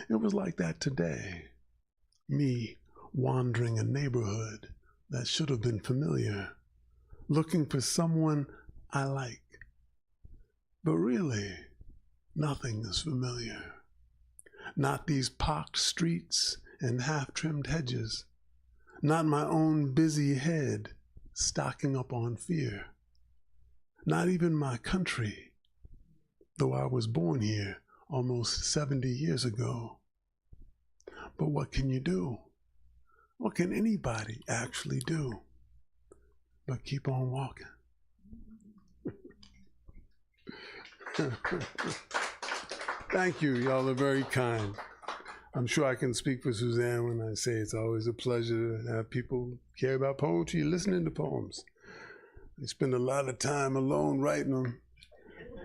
S4: It was like that today, me wandering a neighborhood that should have been familiar, looking for someone I like. But really, nothing is familiar. Not these pocked streets and half-trimmed hedges. Not my own busy head stocking up on fear. Not even my country, though I was born here almost 70 years ago. But what can you do? What can anybody actually do but keep on walking? Thank you. Y'all are very kind. I'm sure I can speak for Suzanne when I say it's always a pleasure to have people care about poetry, listening to poems. They spend a lot of time alone writing them.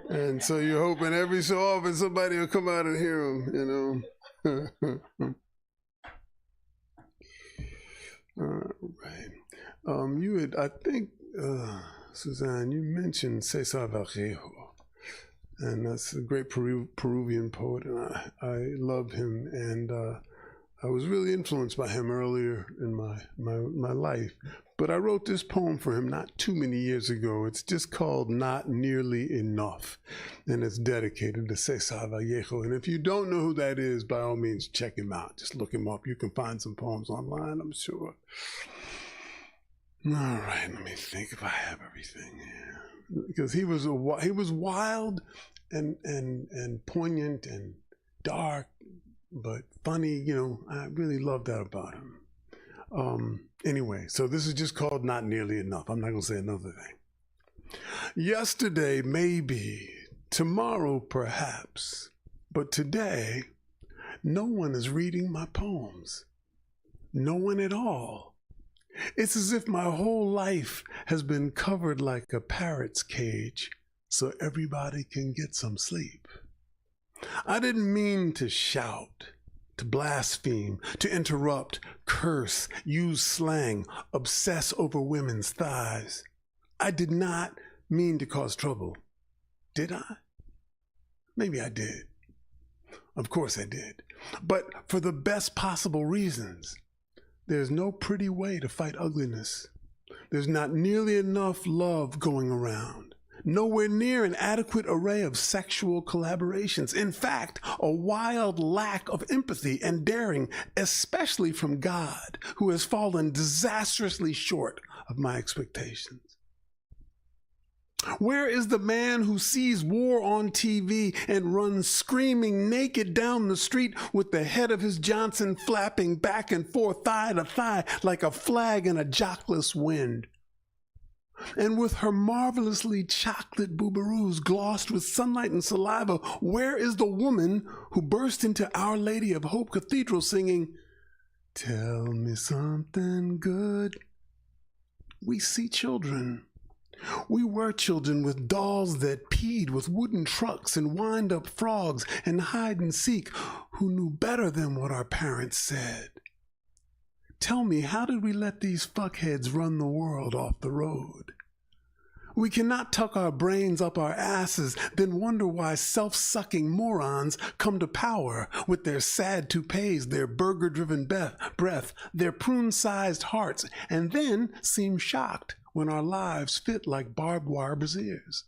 S4: And so you're hoping every so often somebody will come out and hear them, you know. All right. You had, I think, Suzanne, you mentioned Cesar Vallejo. And that's a great Peruvian poet, and I love him, and I was really influenced by him earlier in my life. But I wrote this poem for him not too many years ago. It's just called Not Nearly Enough, and it's dedicated to Cesar Vallejo. And if you don't know who that is, by all means, check him out. Just look him up. You can find some poems online, I'm sure. All right, let me think if I have everything here. Because he was wild and poignant and dark, but funny. You know, I really love that about him. Anyway, so this is just called Not Nearly Enough. I'm not gonna say another thing. Yesterday, maybe. Tomorrow, perhaps. But today, no one is reading my poems. No one at all. It's as if my whole life has been covered like a parrot's cage so everybody can get some sleep. I didn't mean to shout, to blaspheme, to interrupt, curse, use slang, obsess over women's thighs. I did not mean to cause trouble. Did I? Maybe I did. Of course I did. But for the best possible reasons. There's no pretty way to fight ugliness. There's not nearly enough love going around. Nowhere near an adequate array of sexual collaborations. In fact, a wild lack of empathy and daring, especially from God, who has fallen disastrously short of my expectations. Where is the man who sees war on TV and runs screaming naked down the street with the head of his Johnson flapping back and forth, thigh to thigh, like a flag in a jockless wind? And with her marvelously chocolate boobaroos glossed with sunlight and saliva, where is the woman who burst into Our Lady of Hope Cathedral singing, "Tell me something good"? We see children. We were children with dolls that peed, with wooden trucks and wind-up frogs and hide-and-seek, who knew better than what our parents said. Tell me, how did we let these fuckheads run the world off the road? We cannot tuck our brains up our asses, then wonder why self-sucking morons come to power with their sad toupees, their burger-driven breath, their prune-sized hearts, and then seem shocked when our lives fit like barbed wire braziers.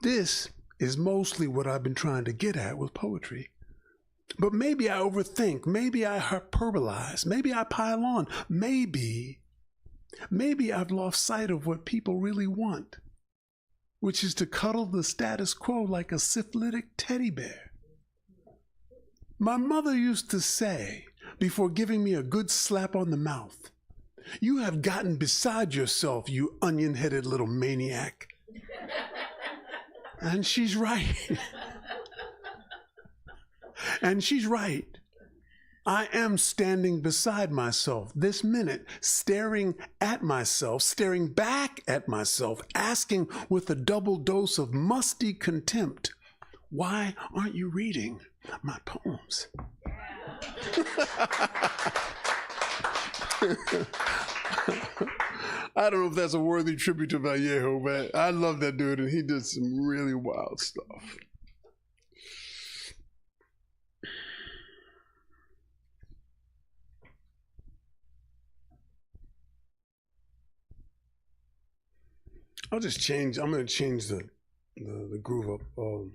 S4: This is mostly what I've been trying to get at with poetry. But maybe I overthink, maybe I hyperbolize, maybe I pile on, maybe I've lost sight of what people really want, which is to cuddle the status quo like a syphilitic teddy bear. My mother used to say, before giving me a good slap on the mouth, "You have gotten beside yourself, you onion-headed little maniac." And she's right. And she's right. I am standing beside myself this minute, staring at myself, staring back at myself, asking with a double dose of musty contempt, why aren't you reading my poems? I don't know if that's a worthy tribute to Vallejo, but I love that dude, and he did some really wild stuff. I'm going to change the groove up a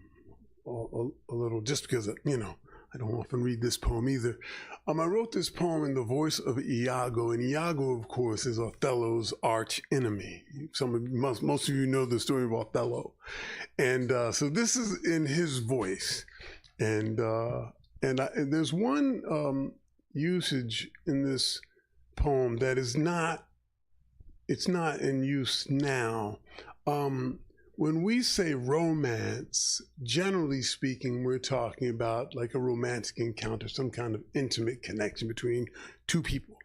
S4: little, just because, I don't often read this poem either. I wrote this poem in the voice of Iago, and Iago, of course, is Othello's arch enemy. Most of you know the story of Othello. And so this is in his voice. And there's one usage in this poem that is not, it's not in use now. When we say romance, generally speaking, we're talking about like a romantic encounter, some kind of intimate connection between two people.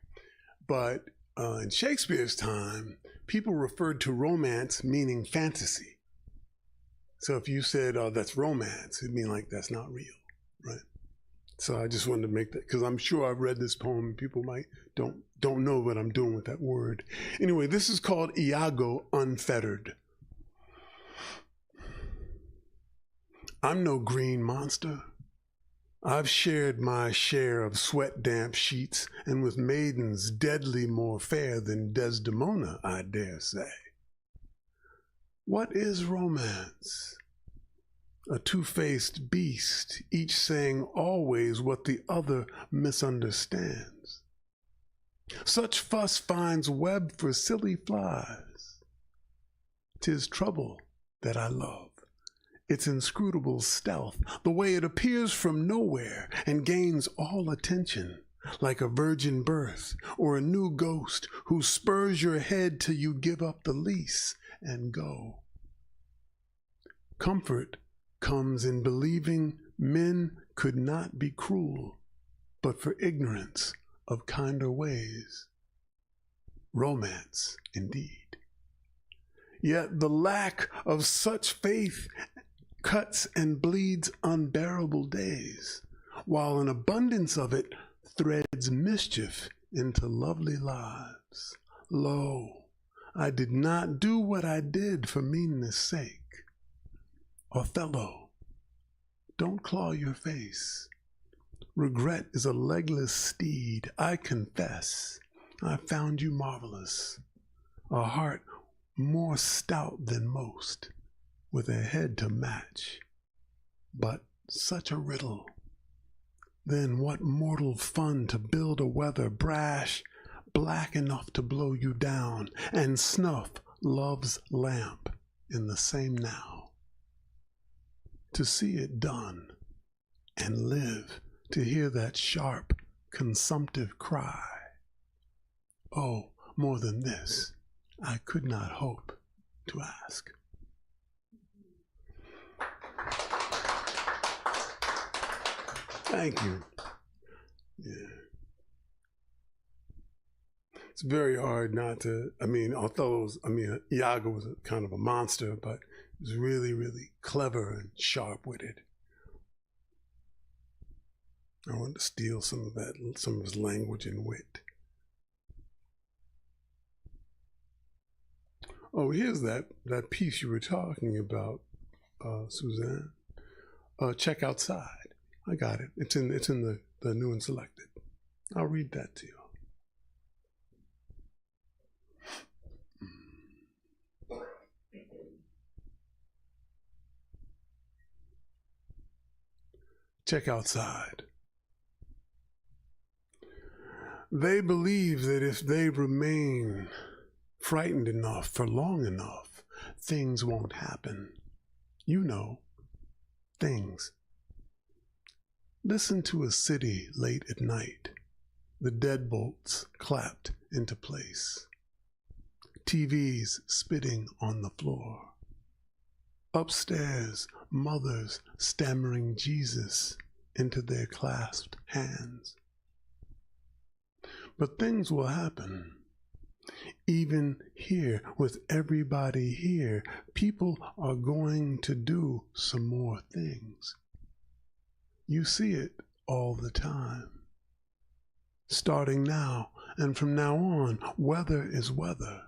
S4: But in Shakespeare's time, people referred to romance meaning fantasy. So if you said, "Oh, that's romance," it'd mean like that's not real, right? So I just wanted to make that, because I'm sure I've read this poem and people might don't know what I'm doing with that word. Anyway, this is called Iago Unfettered. I'm no green monster. I've shared my share of sweat-damp sheets, and with maidens deadly more fair than Desdemona, I dare say. What is romance? A two-faced beast, each saying always what the other misunderstands. Such fuss finds web for silly flies. 'Tis trouble that I love, its inscrutable stealth, the way it appears from nowhere and gains all attention, like a virgin birth or a new ghost who spurs your head till you give up the lease and go. Comfort comes in believing men could not be cruel, but for ignorance of kinder ways. Romance, indeed. Yet the lack of such faith cuts and bleeds unbearable days, while an abundance of it threads mischief into lovely lives. Lo, I did not do what I did for meanness' sake. Othello, don't claw your face. Regret is a legless steed. I confess, I found you marvelous. A heart more stout than most, with a head to match. But such a riddle. Then what mortal fun to build a weather brash, black enough to blow you down, and snuff love's lamp in the same now. To see it done, and live to hear that sharp, consumptive cry. Oh, more than this, I could not hope to ask. Thank you. Yeah. It's very hard not to, Iago was kind of a monster, but he was really, really clever and sharp-witted. I wanted to steal some of his language and wit. Oh, here's that piece you were talking about, Suzanne. Check Outside. I got it. It's in the new and selected. I'll read that to you. Check outside. They believe that if they remain frightened enough for long enough, things won't happen. You know, things. Listen to a city late at night. The deadbolts clapped into place. TVs spitting on the floor. Upstairs, mothers stammering Jesus into their clasped hands. But things will happen. Even here, with everybody here, people are going to do some more things. You see it all the time. Starting now, and from now on, weather is weather,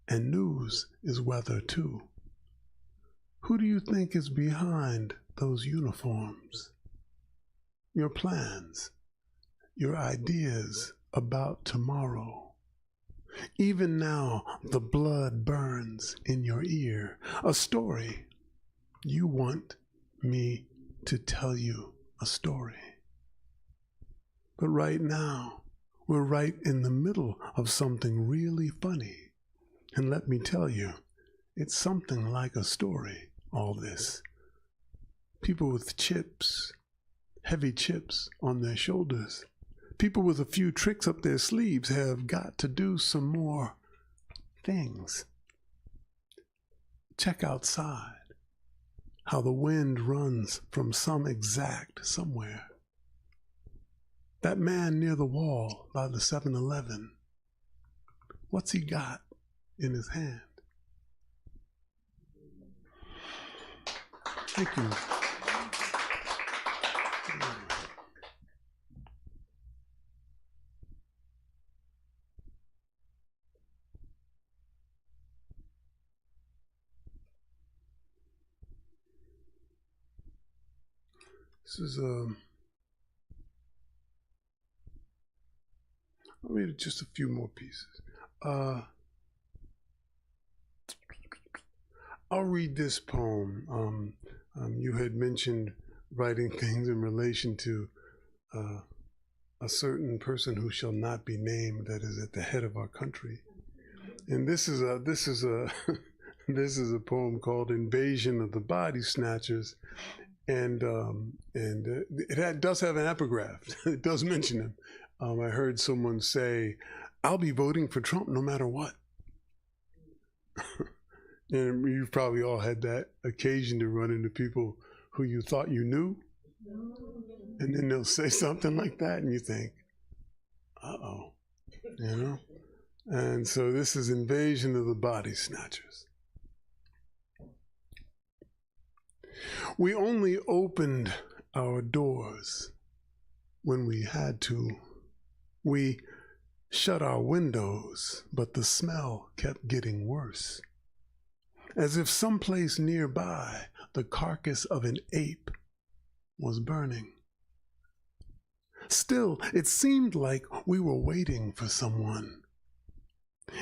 S4: and news is weather too. Who do you think is behind those uniforms? Your plans, your ideas about tomorrow. Even now, the blood burns in your ear. A story. You want me to tell you a story. But right now, we're right in the middle of something really funny. And let me tell you, it's something like a story, all this. People with chips, heavy chips on their shoulders. People with a few tricks up their sleeves have got to do some more things. Check outside, how the wind runs from some exact somewhere. That man near the wall by the 7-Eleven, what's he got in his hand? Thank you. This is I'll read just a few more pieces. I'll read this poem. You had mentioned writing things in relation to a certain person who shall not be named that is at the head of our country, and this is a this is a poem called "Invasion of the Body Snatchers." And it does have an epigraph. It does mention him. I heard someone say, "I'll be voting for Trump no matter what." And you've probably all had that occasion to run into people who you thought you knew. And then they'll say something like that and you think, uh-oh, you know? And so this is Invasion of the Body Snatchers. We only opened our doors when we had to. We shut our windows, but the smell kept getting worse. As if someplace nearby, the carcass of an ape was burning. Still, it seemed like we were waiting for someone.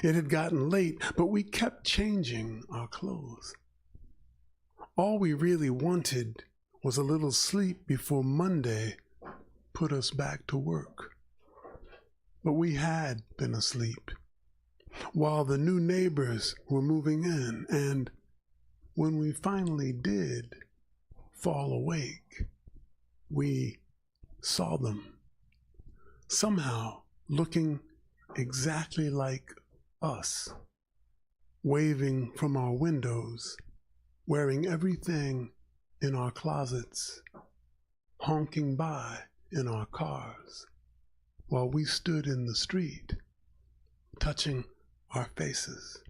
S4: It had gotten late, but we kept changing our clothes. All we really wanted was a little sleep before Monday put us back to work. But we had been asleep while the new neighbors were moving in, and when we finally did fall awake, we saw them, somehow looking exactly like us, waving from our windows, wearing everything in our closets, honking by in our cars, while we stood in the street, touching our faces.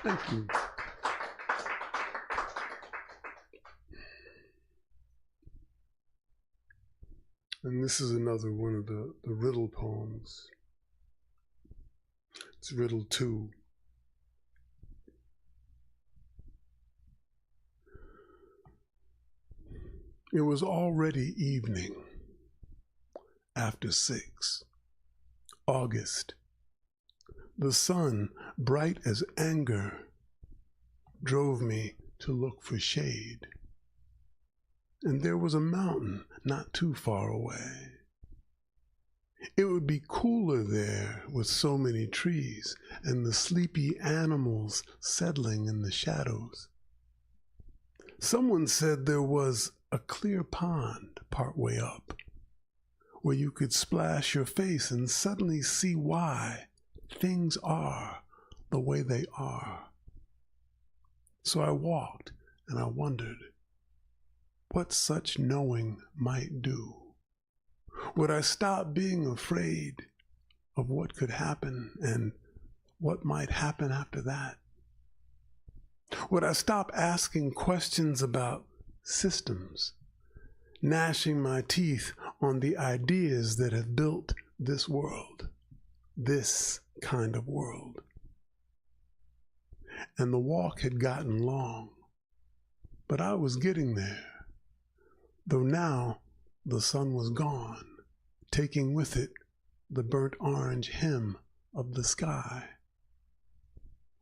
S4: Thank you. And this is another one of the riddle poems. It's riddle 2. It was already evening, after 6, August. The sun, bright as anger, drove me to look for shade. And there was a mountain not too far away. It would be cooler there with so many trees and the sleepy animals settling in the shadows. Someone said there was a clear pond partway up, where you could splash your face and suddenly see why things are the way they are. So I walked and I wondered what such knowing might do. Would I stop being afraid of what could happen and what might happen after that? Would I stop asking questions about systems, gnashing my teeth on the ideas that have built this world, this kind of world? And the walk had gotten long, but I was getting there, though now the sun was gone, taking with it the burnt orange hem of the sky.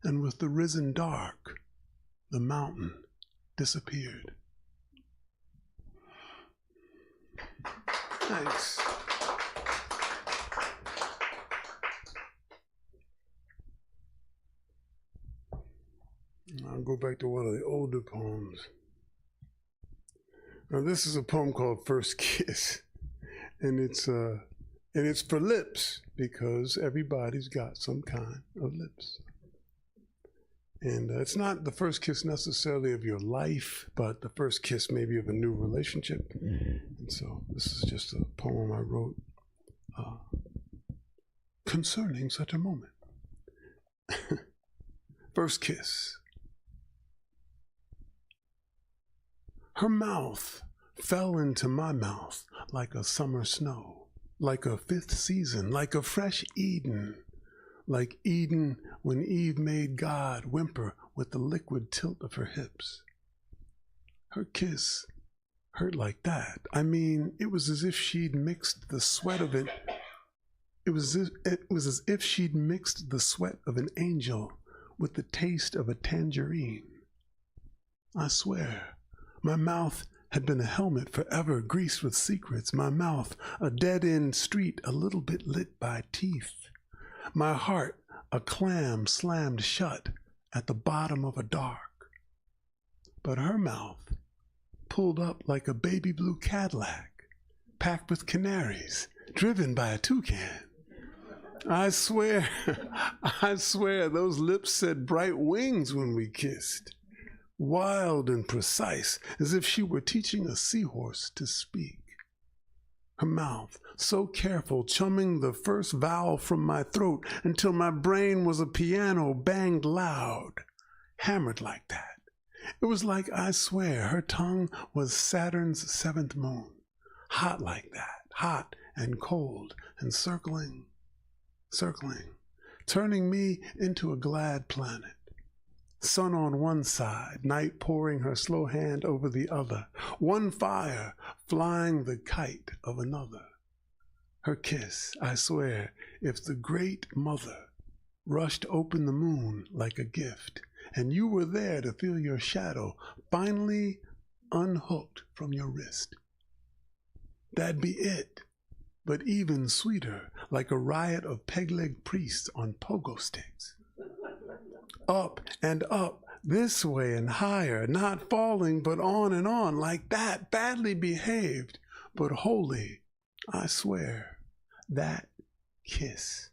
S4: And with the risen dark, the mountain disappeared. Thanks. I'll go back to one of the older poems. Now this is a poem called First Kiss, and it's for lips, because everybody's got some kind of lips. And it's not the first kiss necessarily of your life, but the first kiss maybe of a new relationship. And so this is just a poem I wrote concerning such a moment. First kiss. Her mouth fell into my mouth like a summer snow, like a fifth season, like a fresh Eden, like Eden when Eve made God whimper with the liquid tilt of her hips. Her kiss hurt like that. I mean, it was as if she'd mixed the sweat of it. It was as if she'd mixed the sweat of an angel with the taste of a tangerine. I swear, my mouth had been a helmet forever greased with secrets. My mouth, a dead-end street a little bit lit by teeth. My heart, a clam slammed shut at the bottom of a dark. But her mouth pulled up like a baby blue Cadillac, packed with canaries, driven by a toucan. I swear, those lips said bright wings when we kissed, wild and precise, as if she were teaching a seahorse to speak. Her mouth, so careful, chumming the first vowel from my throat until my brain was a piano banged loud, hammered like that. It was like, I swear, her tongue was Saturn's 7th moon, hot like that, hot and cold and circling, turning me into a glad planet. Sun on one side, night pouring her slow hand over the other, one fire flying the kite of another. Her kiss, I swear, if the great mother rushed open the moon like a gift, and you were there to feel your shadow finally unhooked from your wrist. That'd be it, but even sweeter, like a riot of peg-leg priests on pogo sticks. Up and up, this way and higher, not falling, but on and on, like that, badly behaved, but holy, I swear, that kiss.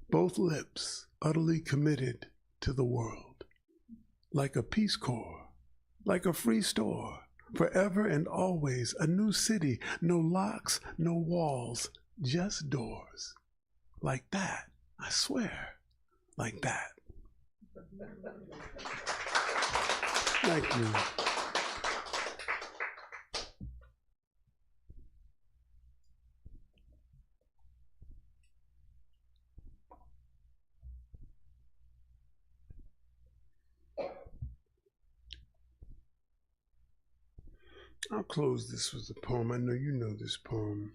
S4: Both lips utterly committed to the world, like a Peace Corps, like a free store, forever and always, a new city, no locks, no walls, just doors. Like that, I swear, like that. Thank you. I'll close this with a poem. I know you know this poem.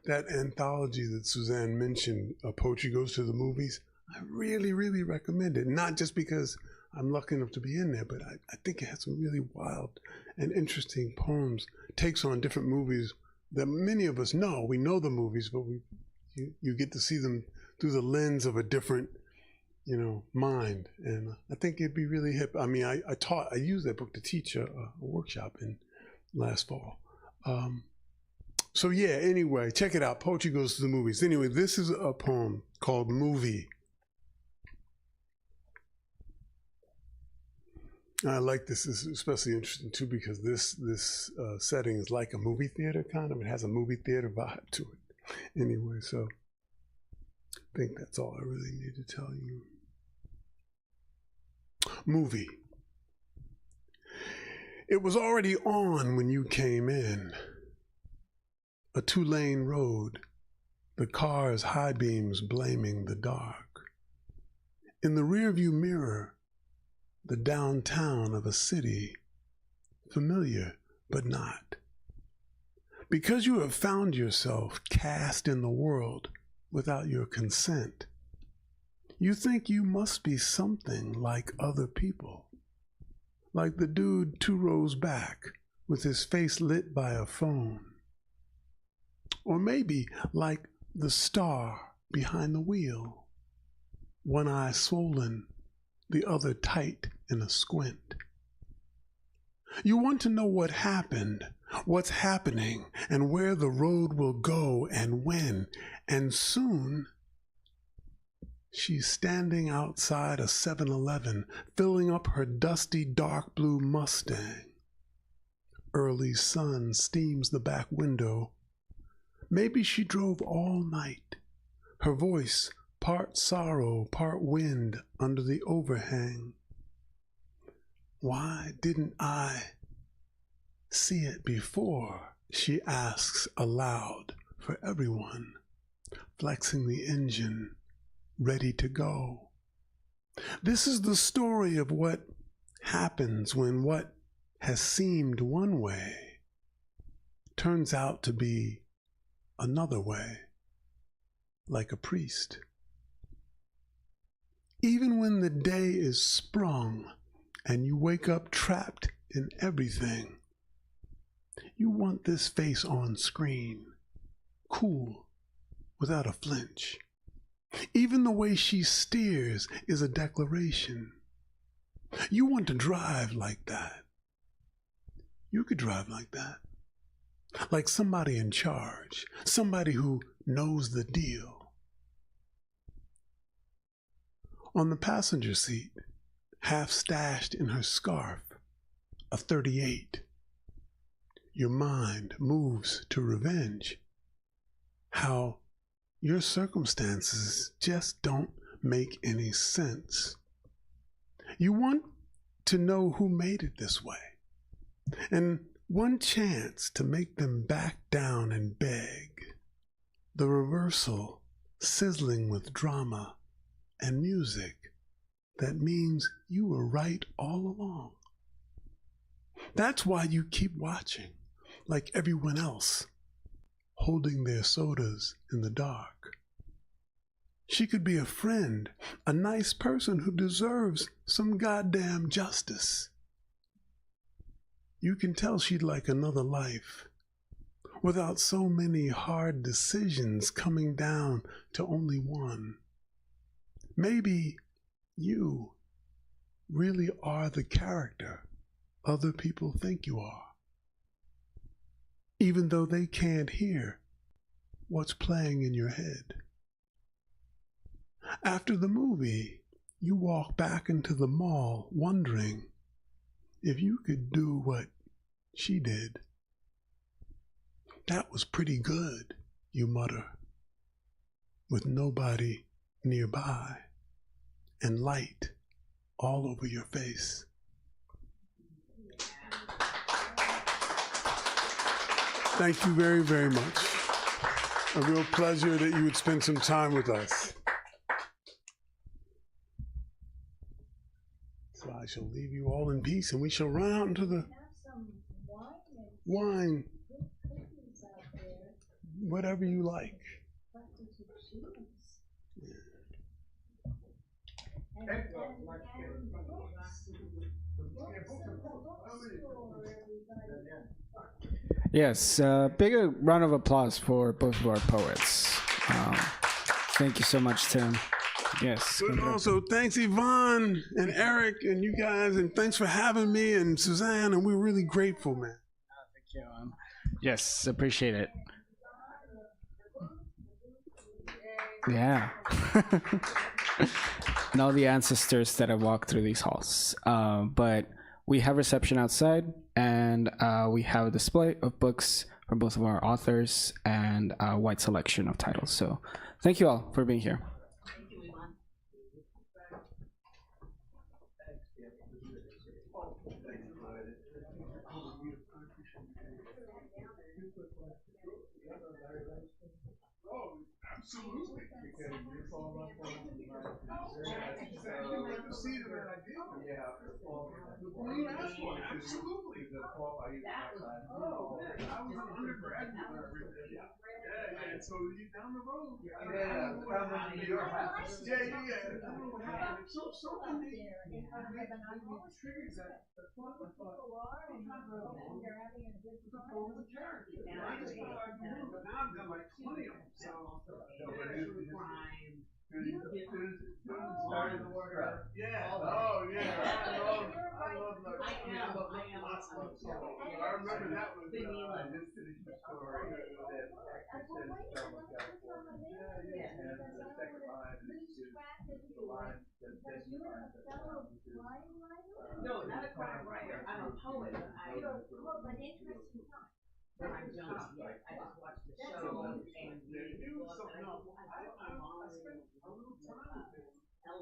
S4: That anthology that Suzanne mentioned, Poetry Goes to the Movies, I really, really recommend it. Not just because I'm lucky enough to be in there, but I think it has some really wild and interesting poems, takes on different movies that many of us know. We know the movies, but you get to see them through the lens of a different, mind. And I think it'd be really hip. I mean, I used that book to teach a workshop in last fall. So yeah, anyway, check it out. Poetry Goes to the Movies. Anyway, this is a poem called Movie. I like this. This is especially interesting too because this setting is like a movie theater kind of. It has a movie theater vibe to it. Anyway, so I think that's all I really need to tell you. Movie. It was already on when you came in. A 2-lane road, the car's high beams blaming the dark. In the rearview mirror, the downtown of a city, familiar but not. Because you have found yourself cast in the world without your consent, you think you must be something like other people, like the dude 2 rows back with his face lit by a phone. Or maybe like the star behind the wheel, one eye swollen, the other tight in a squint. You want to know what happened, what's happening, and where the road will go and when. And soon, she's standing outside a 7-Eleven, filling up her dusty dark blue Mustang. Early sun steams the back window. Maybe she drove all night, her voice part sorrow, part wind under the overhang. Why didn't I see it before? She asks aloud for everyone, flexing the engine, ready to go. This is the story of what happens when what has seemed one way turns out to be another way, like a priest. Even when the day is sprung and you wake up trapped in everything, you want this face on screen, cool, without a flinch. Even the way she steers is a declaration. You want to drive like that. You could drive like that. Like somebody in charge, somebody who knows the deal. On the passenger seat, half stashed in her scarf, a .38. Your mind moves to revenge. How your circumstances just don't make any sense. You want to know who made it this way. And one chance to make them back down and beg. The reversal, sizzling with drama and music, that means you were right all along. That's why you keep watching, like everyone else, holding their sodas in the dark. She could be a friend, a nice person who deserves some goddamn justice. You can tell she'd like another life, without so many hard decisions coming down to only one. Maybe you really are the character other people think you are, even though they can't hear what's playing in your head. After the movie, you walk back into the mall wondering if you could do what she did. That was pretty good, you mutter, with nobody nearby and light all over your face. Thank you very, very much. A real pleasure that you would spend some time with us. So I shall leave you all in peace, and we shall run out into the... wine, whatever you like.
S2: Yes, big round of applause for both of our poets. Thank you so much, Tim. Yes.
S4: But also, thanks Yvonne and Eric and you guys, and thanks for having me, and Suzanne, and we're really grateful, man.
S2: Thank you. Yes, appreciate it. Yeah. And all the ancestors that have walked through these halls. But we have reception outside, and we have a display of books from both of our authors and a wide selection of titles. So thank you all for being here.
S4: Absolutely. The balloon asked one, absolutely. I was an undergraduate. Yeah. So you down the road. New York. Yeah. So can they trigger that thought. I thought, they're having a good time. I just thought I'd be but now I've done like 20 of them. So crime. Law and order. Yeah. Oh yeah. I love that. I remember that was the story that and the second line is the line that testifies that no, not a crime writer. I'm a poet, but I an interesting time. But I'm young. I just watched the show and read the book. I spent a little time with him.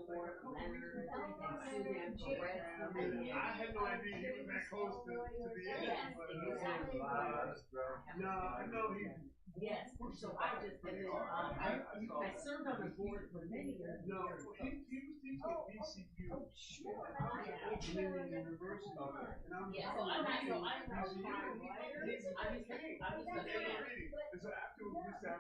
S4: Leonard and Suzanne Press. I had no idea he was that close to the end. No, I know he. Yes, so I just I served on the board for many years. No, he was teaching at VCU. Oh, sure. Community University. And I'm I was the fan. And so after we sat